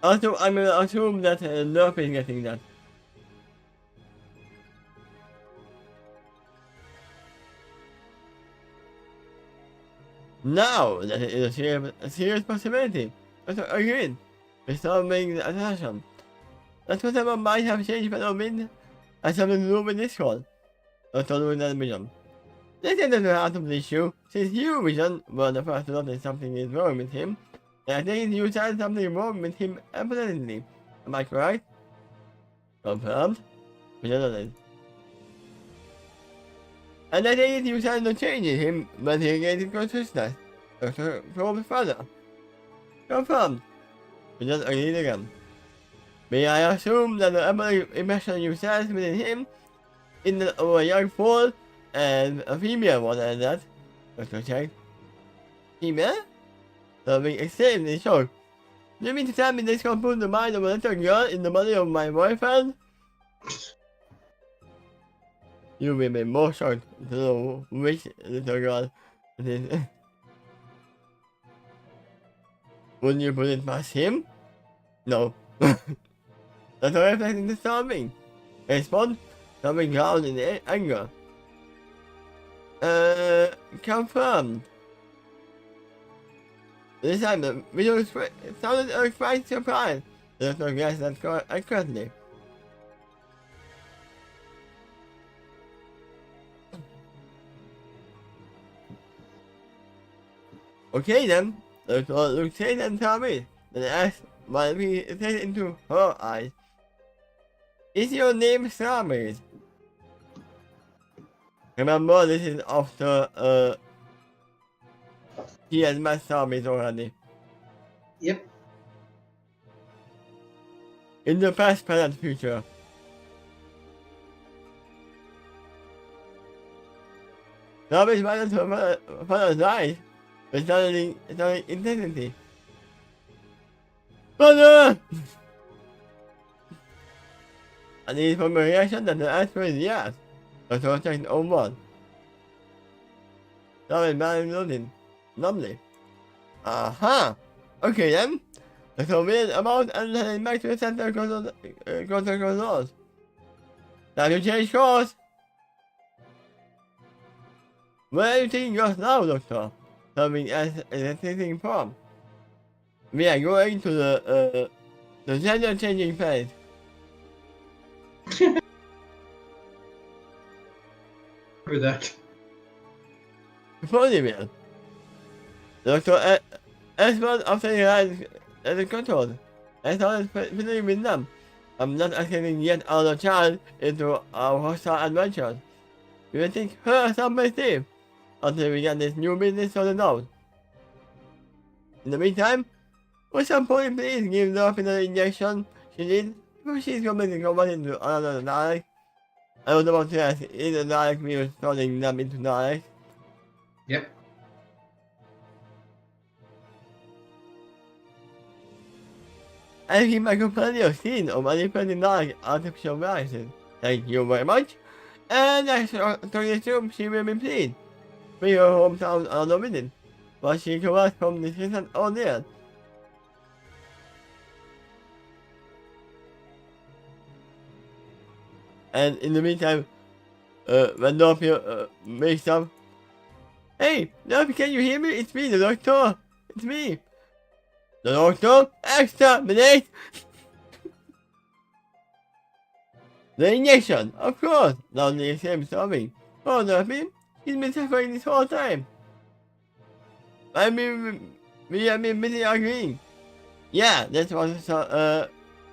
Also, I'm gonna assume that Lurp is getting that. Now that it is a serious possibility. Also, agreed. Resolving the attraction. That whatever might have changed Phenomenon has something to do with this one. Or to do with that vision. Let's get to the heart of the issue. Since you, Vision, were the first to notice something is wrong with him, and I think you said something wrong with him evidently. Am I correct? Confirmed? Vision nodded. And I think you said no change in him when he gained consciousness. Probe further. Confirmed. Vision agreed again. May I assume that the impression you said within him in a young fool and a female one and that? Dr. Check. Female? Something extremely shocked. Do you mean to tell me this can put the mind of a little girl in the body of my boyfriend? You will be more shocked to know which little girl it is. Wouldn't you put it past him? No. That's a reflecting the storming. Respond, something ground in anger. Confirmed. This time the video sounded quite surprised. There's no guess that's correctly. Okay then, let's look straight and tell me. Then ask might be set into her eyes. Is your name Starmaid? Remember, this is after he has met Starmaid already. Yep. In the past, present, future. Starmaid went into her father's eyes, but suddenly intensity. Father! I need from a reaction that the answer is yes. Let's all check on one. Starmaid man nodding. Numbly. Aha! Okay then. Let's go read about and head back to the center control. Now you change course. Where are you taking us now, Doctor? Something as a thinking problem. We are going to the gender changing phase. For that. Before you will. Doctor Esmond after he arrived at the control. I started fiddling with them. I'm not asking yet other child into our hostile adventures. We will take her somewhere safe until we get this new business sorted out. In the meantime, would somebody please give the final injection she needs before she's completely converted to another Dalek? I was about to ask, is the Dalek we turning them into Dalek? Yep. I think my company of seen of manipulating Dalek artificial reactions. Thank you very much. And I strongly assume she will be pleased. Free her hometown another minute. But she corrects from the season on there. And in the meantime, when Dorothy makes up, hey, Dorothy, can you hear me? It's me, the Doctor. It's me. The Doctor, exterminate! The injection, of course. Now the same story. Oh, Dorothy, he's been suffering this whole time. I mean, we have been busy agreeing. Yeah, that's what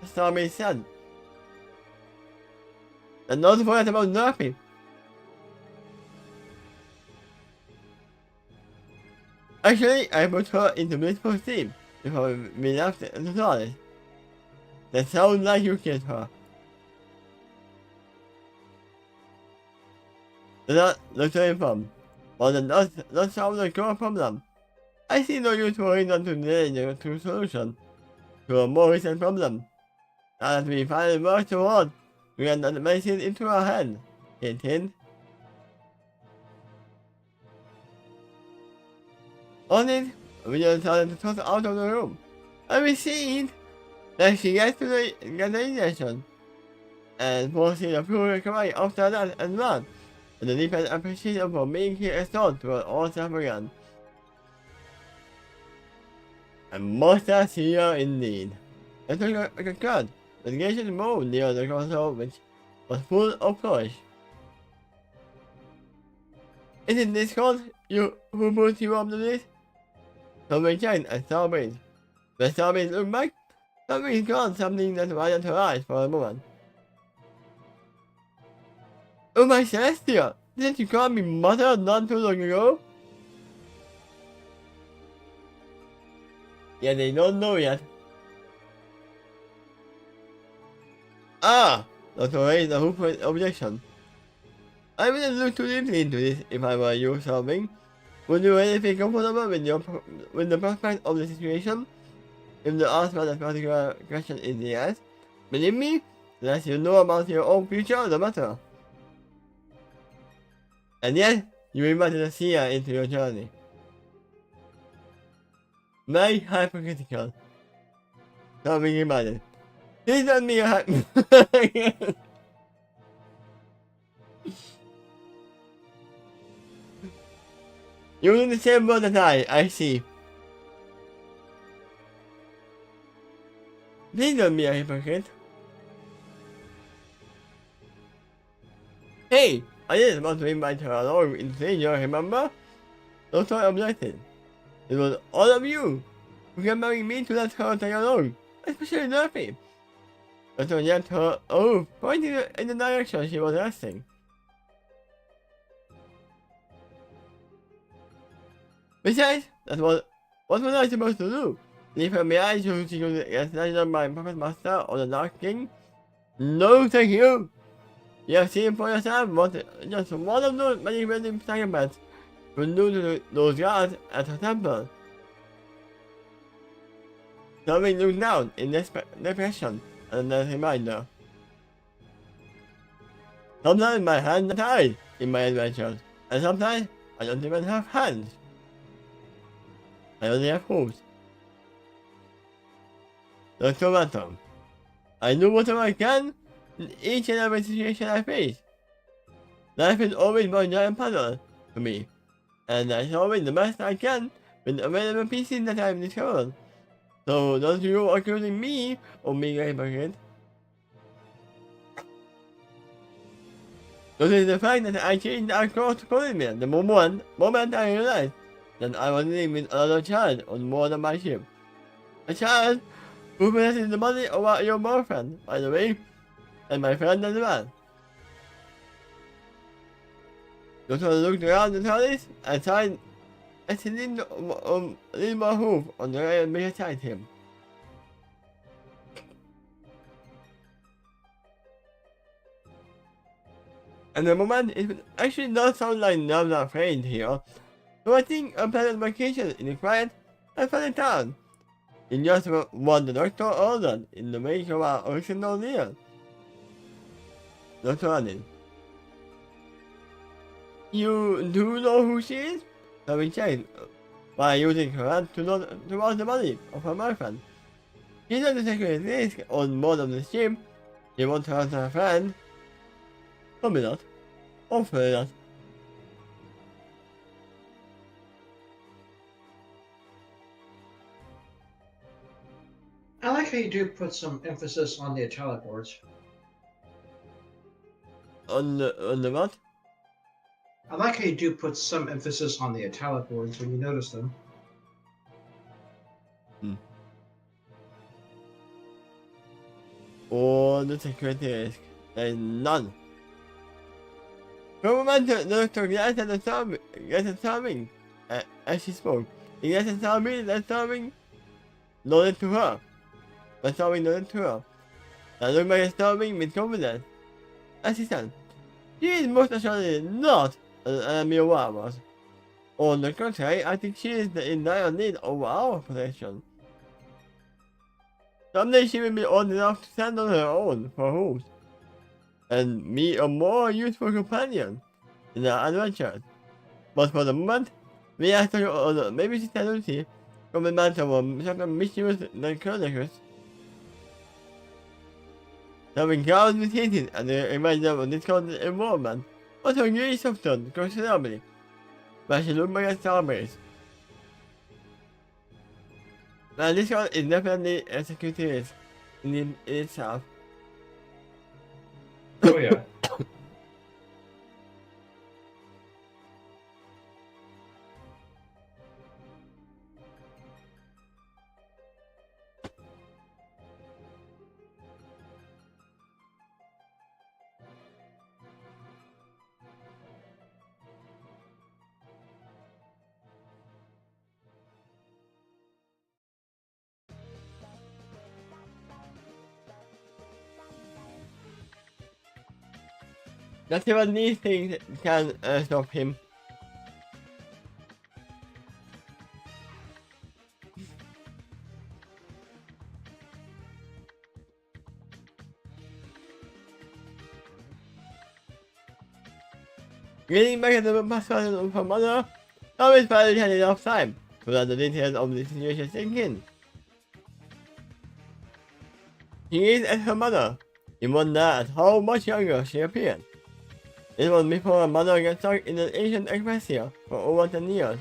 Stormy said. And don't forget about Dorothy. Actually, I put her into blissful sleep before we left the toilet. That sounds like you killed her. That looks informed. But that sounds like your problem. I see no use worrying on to delay the true solution to a more recent problem. Now that we finally work toward, we get the medicine into our hand. Hint hint. On it, we just started to toss out of the room. And we see it that she gets the injection. And forcing a pure recovery after that as well. And the deep appreciation for being here restored to all self again. A monster seer indeed. It took like a cut. The engagement moved near the console which was full of flourish. Is it Discord who put you up to this? So we checked and Starbreeze. When Starbreeze looked back, Starbreeze got something that widened her eyes for a moment. Oh my Celestia! Didn't you call me mother not too long ago? Yeah, they don't know yet. Ah! Dr. raised a hopeful objection. I wouldn't look too deeply into this if I were you, Solving. Would you really feel comfortable with the prospect of the situation? If the answer to that particular question is yes, believe me, the less you know about your own future, the better. And yet, you invited a seer into your journey. Very hypocritical. Solving reminded. Please don't be a Using the same word as I see. Please don't be a hypocrite. Hey, I didn't want to invite her along in danger, remember? Doctor objected. It was all of you who kept telling me to let her take along, especially Duffy. Doctor yanked her off, pointing in the direction she was resting. Besides, what was I supposed to do? Leave her behind so she could get snatched up by Puppet Master or the Dark King? No, thank you! You have seen for yourself what just one of those many random psychopaths will do to those guards at her temple. Tommy looked down in depression and a reminder. Sometimes my hands are tied in my adventures, and sometimes I don't even have hands. I only have hooves. Dr. Random. I do whatever I can in each and every situation I face. Life is always one giant puzzle to me, and I solve the best I can with the available pieces that I have discovered. So don't you accusing me of being a hypocrite. Notice the fact that I changed our course to Columbia the moment I realized that I was living with another child on board of my ship. A child who possesses the money of your boyfriend, by the way, and my friend as well. Doctor looked around the TARDIS and saw a cylinder hoof on the rail beside him. And the moment it actually does sound like nerves are afraid here, so I think a pleasant vacation in the quiet and funny town. In just what the doctor ordered in the wake of our original deal. Dr. Added. You do know who she is? Having checked by using her hand towards the body of her boyfriend. She's not the secret risk on board of the ship. She won't hurt her friend. Probably not. Hopefully not. I like how you do put some emphasis on the italic words. On the what? I like how you do put some emphasis on the italic words when you notice them. Or the security risk. There is none. For a moment, the doctor glanced at the starving as she spoke. He glanced at the starving nodded to her. But starving nodded to her. And looked back at starving with confidence. As he said, she is most assuredly not a mere walrus. On the contrary, I think she is in dire need of our protection. Someday she will be old enough to stand on her own for hooves, and be a more useful companion in our adventures. But for the moment, we ask her on the babysitter Lucy from the matter of certain mischievous narcotics. Having crowds with hated and the reminder of discounted involvement, but her gaze softened considerably, but she looked back at Starbase. Now this one is definitely a security risk in itself. Oh yeah. Not even these things can stop him. Getting back at the password of her mother, Thomas finally had enough time to let the details of the situation sink in. He gazed at her mother. He wondered at how much younger she appeared. It was before her mother got stuck in an ancient ecclesia for over 10 years.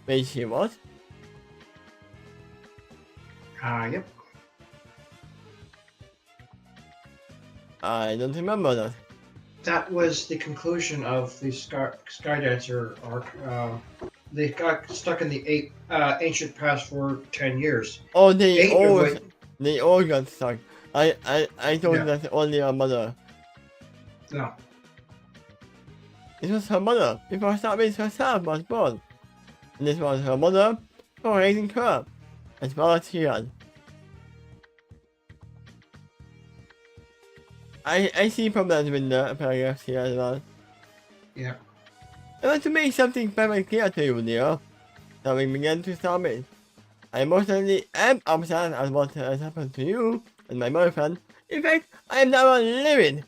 Wait, she was? Yep. I don't remember that. That was the conclusion of the Skydancer arc. They got stuck in the ancient past for 10 years. Oh, 8 of they all got stuck. I thought Yeah. that only her mother. No. It was her mother before Sabbath herself was born. And this was her mother for raising her, as well as she had. I see problems with the paragraphs here as well. Yeah. I want to make something very clear to you, dear. So we begin to start with. I emotionally am upset at what has happened to you and my boyfriend. In fact, I am now livid.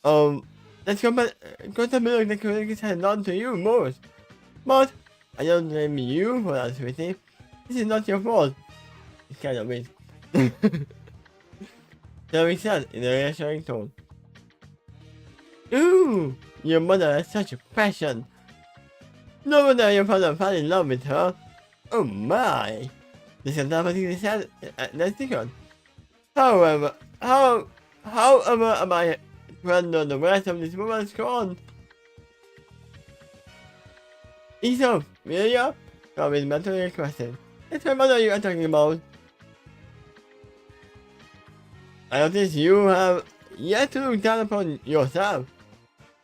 That's responsibility the colleagues has done to you most. But I don't blame you for that, sweetie. This is not your fault. It's kind of weird. So he said in a reassuring tone. Ooh, your mother has such a passion. No wonder your father fell in love with her. Oh my! This is not what he said that's secret. However, however am I to handle the rest of this woman's gone? Isa, will ya? Rob is mentally requested. It's my mother you are talking about. I notice you have yet to look down upon yourself.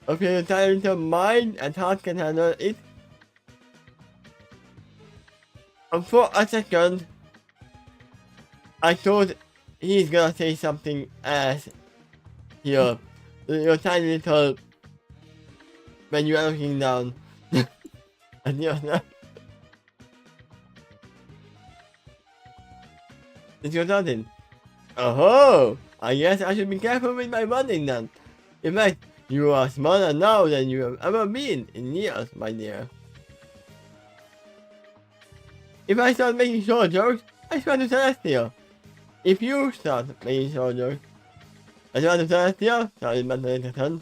Okay, your talented mind and heart can handle it. And for a second, I thought he's gonna say something as your tiny little when you are looking down at yourself. It's your nothing. Oh, I guess I should be careful with my running then. In fact, you are smarter now than you have ever been in years, my dear. If I start making short jokes, I swear to Celestia. If you start making short jokes, I swear to Celestia, sorry, mentally concerned.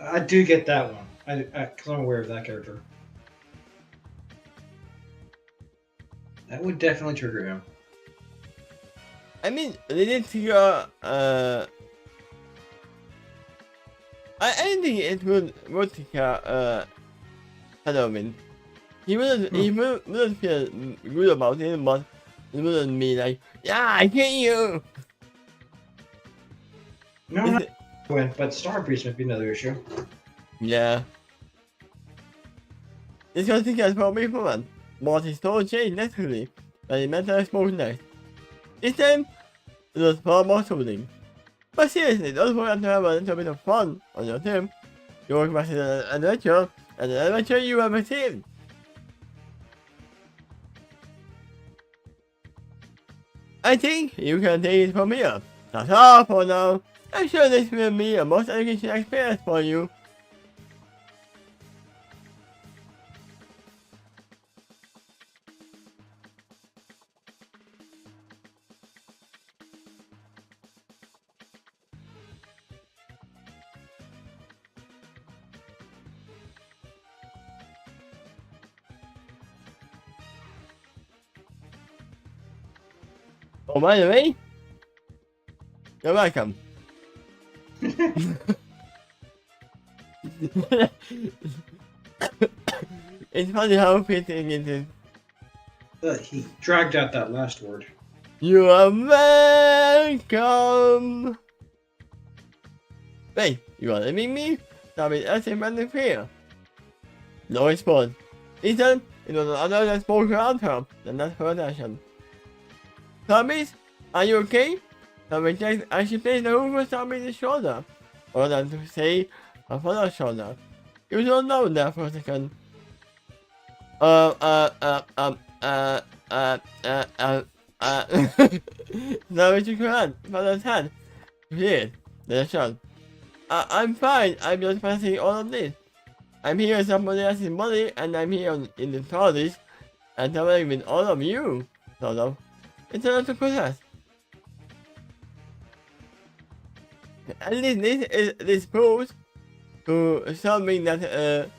I do get that one. Because I'm aware of that character. That would definitely trigger him. I mean, they didn't figure, I don't think it would trigger, Halloween. He wouldn't feel good about it, but it wouldn't be like, yeah, I hate you! No, not win, but Star Priest might be another issue. Yeah. This was the case for me for one, but his tone changed naturally when he met her spoke next. This time, it was far more soothing. But seriously, don't forget to have a little bit of fun on your team. You work back in an adventure, and an adventure you have received. I think you can take it from here. That's all for now. I'm sure this will be a most educational experience for you. Oh, by the way, you're welcome. It's funny how fitting it is. He dragged out that last word. You are welcome. Wait, you are leaving me? That means I say man here. No response. Ethan, it was another that spoke around her, and that's her attention. Thomas, are you okay? Tommy checks as she places the hook on Tommy's shoulder, or than to say, her father's shoulder. You don't know that for a second. Uh, uh, uh, um, uh, uh, uh, uh, uh. Now it's your hand, father's hand. Here, there's a shot. I'm fine, I'm just passing all of this. I'm here in somebody else's body, and I'm here in the college, and I'm with all of you, sort of. It's a lot to process. At least this proves to something that,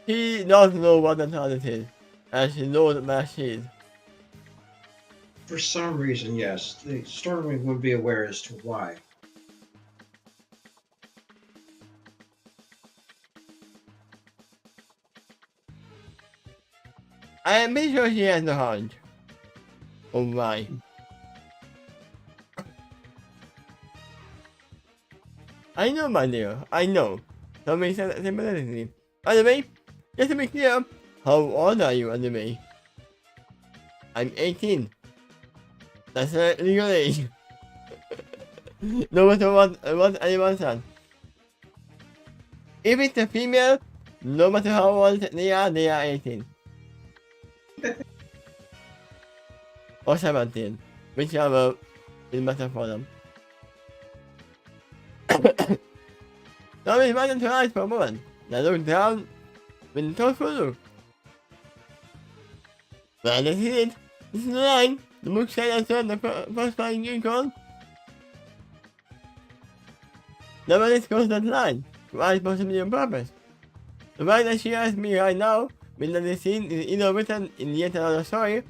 he doesn't know what the talent is, and she knows where she is. For some reason, yes, the Stormwind would be aware as to why. I am pretty sure she has the hunch. Oh my. I know, my dear, I know. Somebody said that sympathetically. By the way, just to be clear, how old are you, under me? I'm 18. That's the legal age. No matter what anyone says. If it's a female, no matter how old they are 18. Or 17, whichever is better for them. Tommy went to eyes for a moment, then looked down with a thoughtful look. Well, this is it. This is the line. The book said I saw the first flying unicorn. Now let's cross that line. Why possibly on purpose? The fact that she asked me right now means that the scene is either written in yet another story,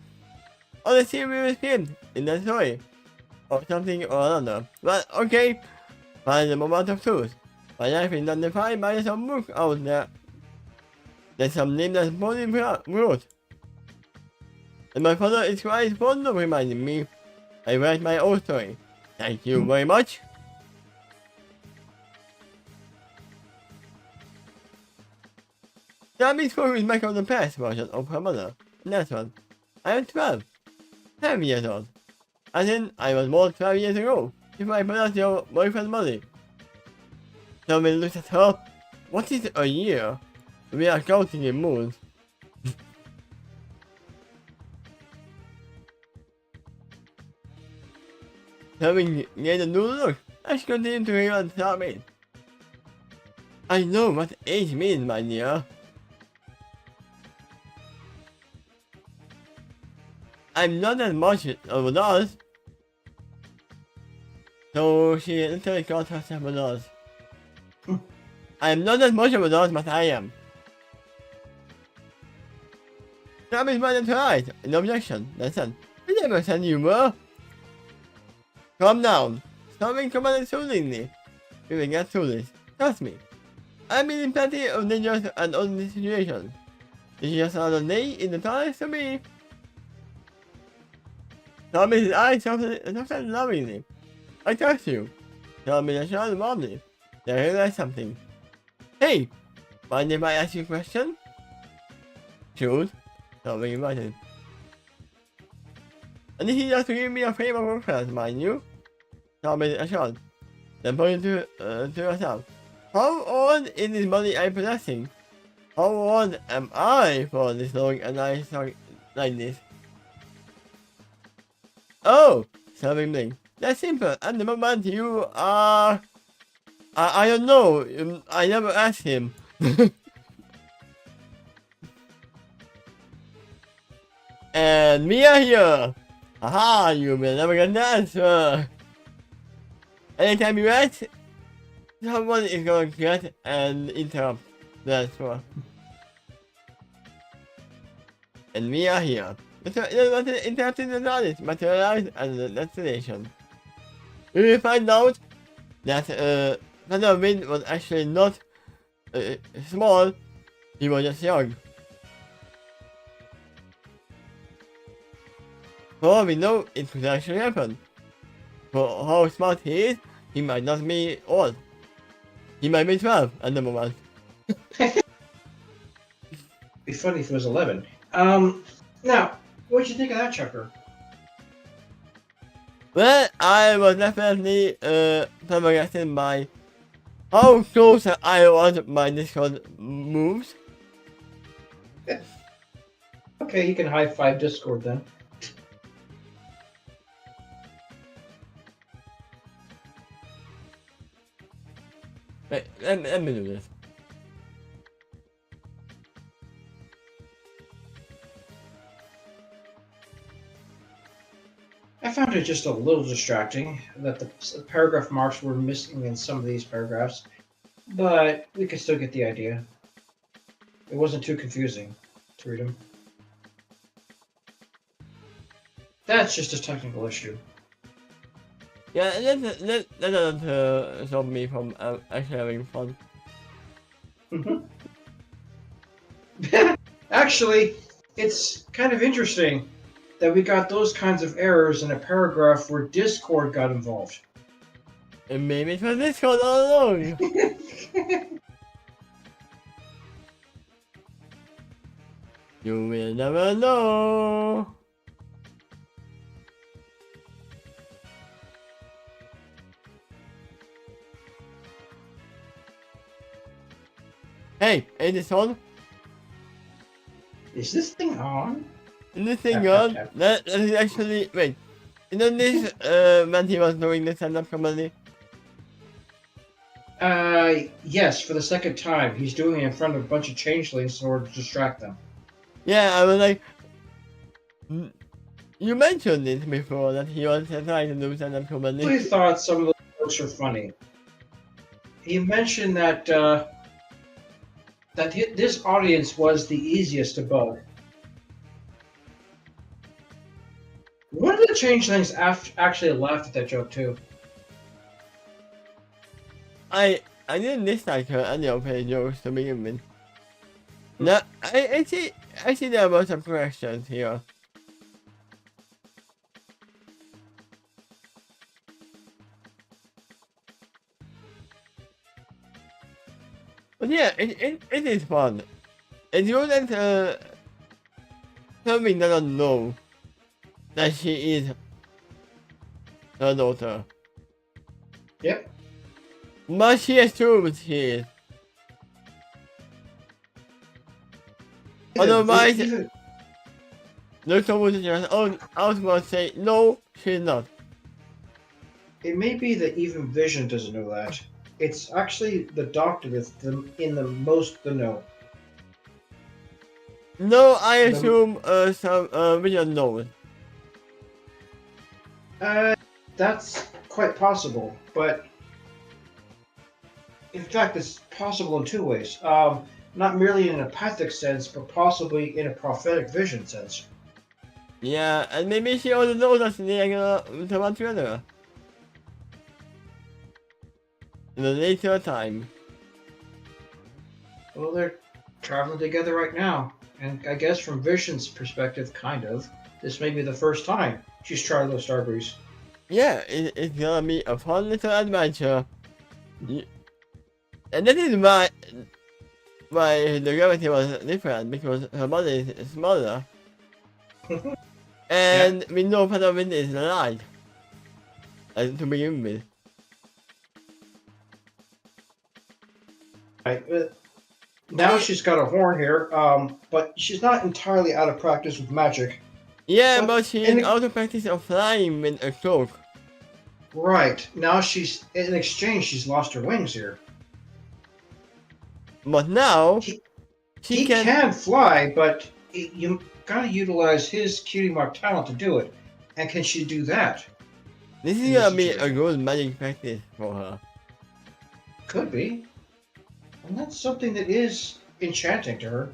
or the scene we filmed in that story, or something or another. But okay, find the moment of truth. My life is not defined by some book out there. There's some name that's poorly wrote. And my father is quite fond of reminding me I write my own story. Thank you very much. Gabby's story is back of the past version of her mother. Next one. I am 12. 12 years old. As in, I was born 12 years ago, before I pronounced your boyfriend's body. Tommy looks at her. What is a year? We are counting in moons. Tommy gave a new look as she continued to hear and start me. I know what age means, my dear. I'm not as much of a nurse. So she literally calls herself a nurse. I'm not as much of a nurse, but I am. Tommy's right to right. No objection. Listen, we never said you were. Calm down. Something commanded soothingly. We will get through this. Trust me. I've been in plenty of dangerous and ugly situations. This is just another day in the TARDIS to me. Tommy's eyes softened lovingly. I trust you. Tommy assured warmly. Then I realized something. Hey! Mind if I ask you a question? Shoot. Tommy invited. And this is just to give me a favor of reference, mind you. Tommy assured. Then pointed to herself. How old is this body I'm possessing? How old am I for this long and nice song like this? Oh! Something blinked. That's simple. At the moment you are... I don't know. I never asked him. And we are here. Aha, you will never get the answer. Anytime you ask, someone is going to get and interrupt the answer. And we are here. Interrupting the knowledge materialized as a destination. We will find out that Thunder Wind was actually not small, he was just young. For all we know, it could actually happen. For how smart he is, he might not be old. He might be 12 at the moment. Be funny if it was 11. Now, what'd you think of that, Chucker? Well, I was definitely flabbergasted by how close I was my Discord moves. Okay, you can high five Discord then. Wait, let me do this. I found it just a little distracting that the paragraph marks were missing in some of these paragraphs, but we could still get the idea. It wasn't too confusing to read them. That's just a technical issue. Yeah, that doesn't stop me from actually having fun. Actually, it's kind of interesting that we got those kinds of errors in a paragraph where Discord got involved. And maybe it was Discord all along. You will never know. Hey, is this on? Is this thing on? Is this thing Tap, on? tap, tap. That is actually, wait. Isn't this when he was doing the stand-up comedy? Yes, for the second time. He's doing it in front of a bunch of changelings in order to distract them. Yeah, I was like, you mentioned this before that he was trying to do stand-up I comedy. thought some of those jokes are funny. He mentioned that this audience was the easiest to bug. One of the changelings actually laughed at that joke too. I didn't dislike her any of her jokes to begin with. No, I see there were some corrections here. But yeah, it is fun. It wasn't something doesn't know that she is her daughter. Yep. But she assumes she is. Otherwise, there's someone just, oh, I was going to say, no, she's not. It may be that even Vision doesn't know that. It's actually the Doctor that's in the most the know. No, I assume some Vision knows. That's quite possible, but in fact, it's possible in two ways. Not merely in an empathic sense, but possibly in a prophetic vision sense. Yeah, and maybe she also knows that they're gonna come out together. In the later time. Well, they're traveling together right now, and I guess from Vision's perspective, kind of, this may be the first time she's tried those Starbreeze. Yeah, it's gonna be a fun little adventure. And that is why the gravity was different, because her body is smaller. And we know part of it is light. To begin with. Right. Now she's got a horn here, but she's not entirely out of practice with magic. Yeah, but she's out of practice of flying with a cloak. Right. Now she's, in exchange, she's lost her wings here. But now, he can fly, but you gotta utilize his cutie mark talent to do it. And can she do that? This is gonna be a good magic practice for her. Could be. And that's something that is enchanting to her.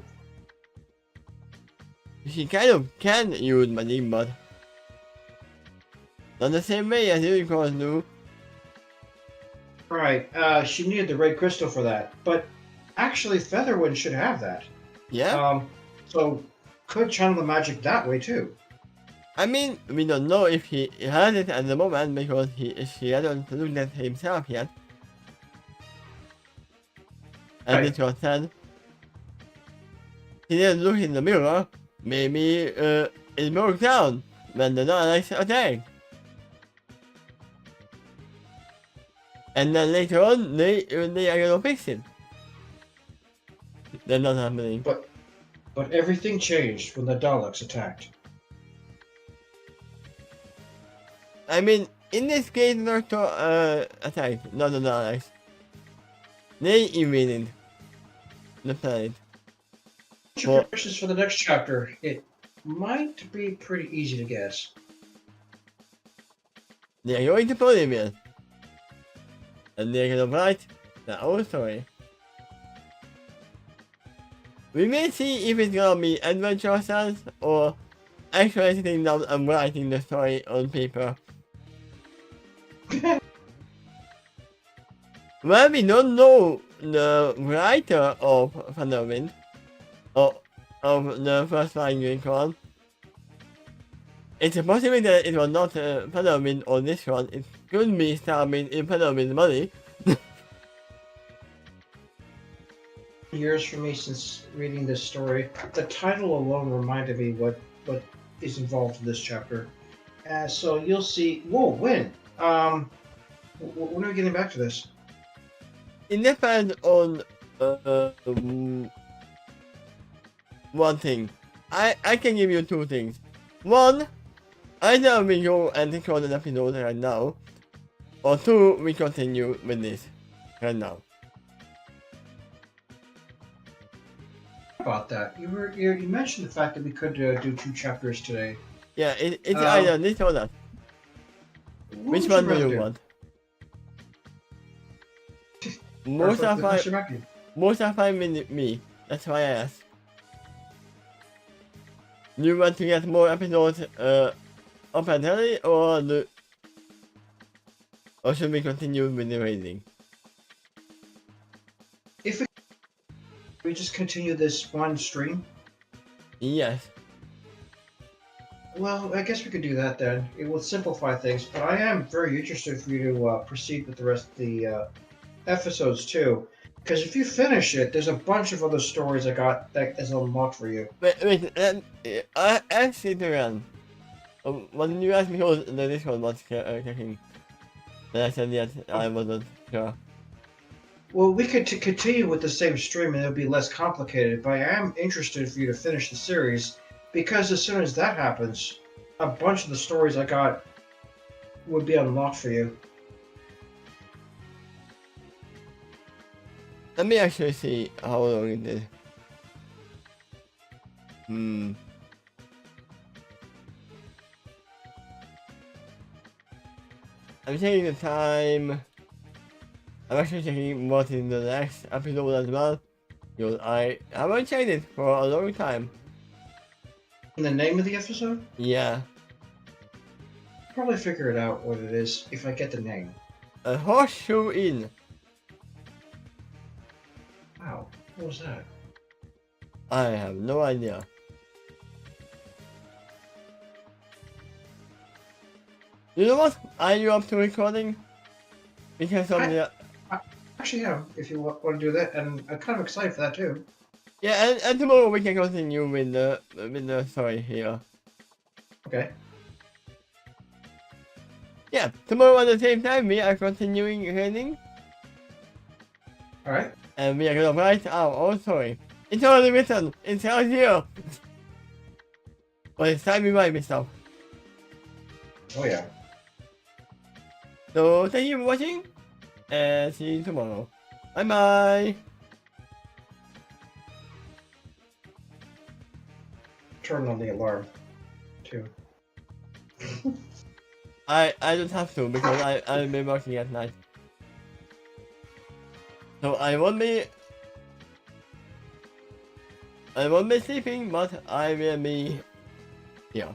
She kind of can use magic, but not the same way as unicorns do. Right. She needed the red crystal for that. But actually, Featherwind should have that. Yeah? So could channel the magic that way too. I mean, we don't know if he has it at the moment because she hasn't looked at himself yet. As it was said, he didn't look in the mirror. Maybe it broke down when the Daleks attacked. And then later on, they are gonna fix it. They're not happening. But everything changed when the Daleks attacked. I mean, in this case, not attack, not the Daleks. They invaded the planet. Your predictions for the next chapter, it might be pretty easy to guess. They're going to Bolivia. And they're gonna write the whole story. We may see if it's gonna be adventure styles or actually sitting down and writing the story on paper. Well, we don't know the writer of Thunderwind, or of the first Flying Unicorn. It's a possibility that it was not Thunderwind or this one. It could be Starwind in Thunderwind's money. Years for me since reading this story. The title alone reminded me what is involved in this chapter. So you'll see. Whoa, when? When are we getting back to this? It depends on one thing. I can give you two things. One, either we go and record an episode right now, or two, we continue with this right now. About that, you mentioned the fact that we could do 2 chapters today. Yeah, it's either this or that. Which one do you want? Most are fine with me. That's why I asked. Do you want to get more episodes up and early, or should we continue with the rating? If we just continue this one stream? Yes. Well, I guess we could do that then. It will simplify things, but I am very interested for you to proceed with the rest of the episodes too. Because if you finish it, there's a bunch of other stories I got that is unlocked for you. Wait, I asked it around. When you asked me who the Discord was checking, then I said yes, I wasn't sure. Well, we could continue with the same stream and it'll be less complicated, but I am interested for you to finish the series, because as soon as that happens, a bunch of the stories I got would be unlocked for you. Let me actually see how long it is. I'm taking the time. I'm actually checking what is the next episode as well, because I haven't checked it for a long time. And the name of the episode? Yeah. Probably figure it out what it is if I get the name. A Horseshoe Inn. Wow, what was that? I have no idea. You know what? Are you up to recording? Because of the... Actually, yeah, if you want to do that, and I'm kind of excited for that too. Yeah, and tomorrow we can continue with the story here. Okay. Yeah, tomorrow at the same time we are continuing reading. Alright. And we are gonna write our own story. It's already written, it's out here. But it's time we write stuff. Oh yeah. So thank you for watching, and see you tomorrow. Bye bye. Turn on the alarm, too. I don't have to, because I'll be working at night. So I won't be sleeping, but I will be here.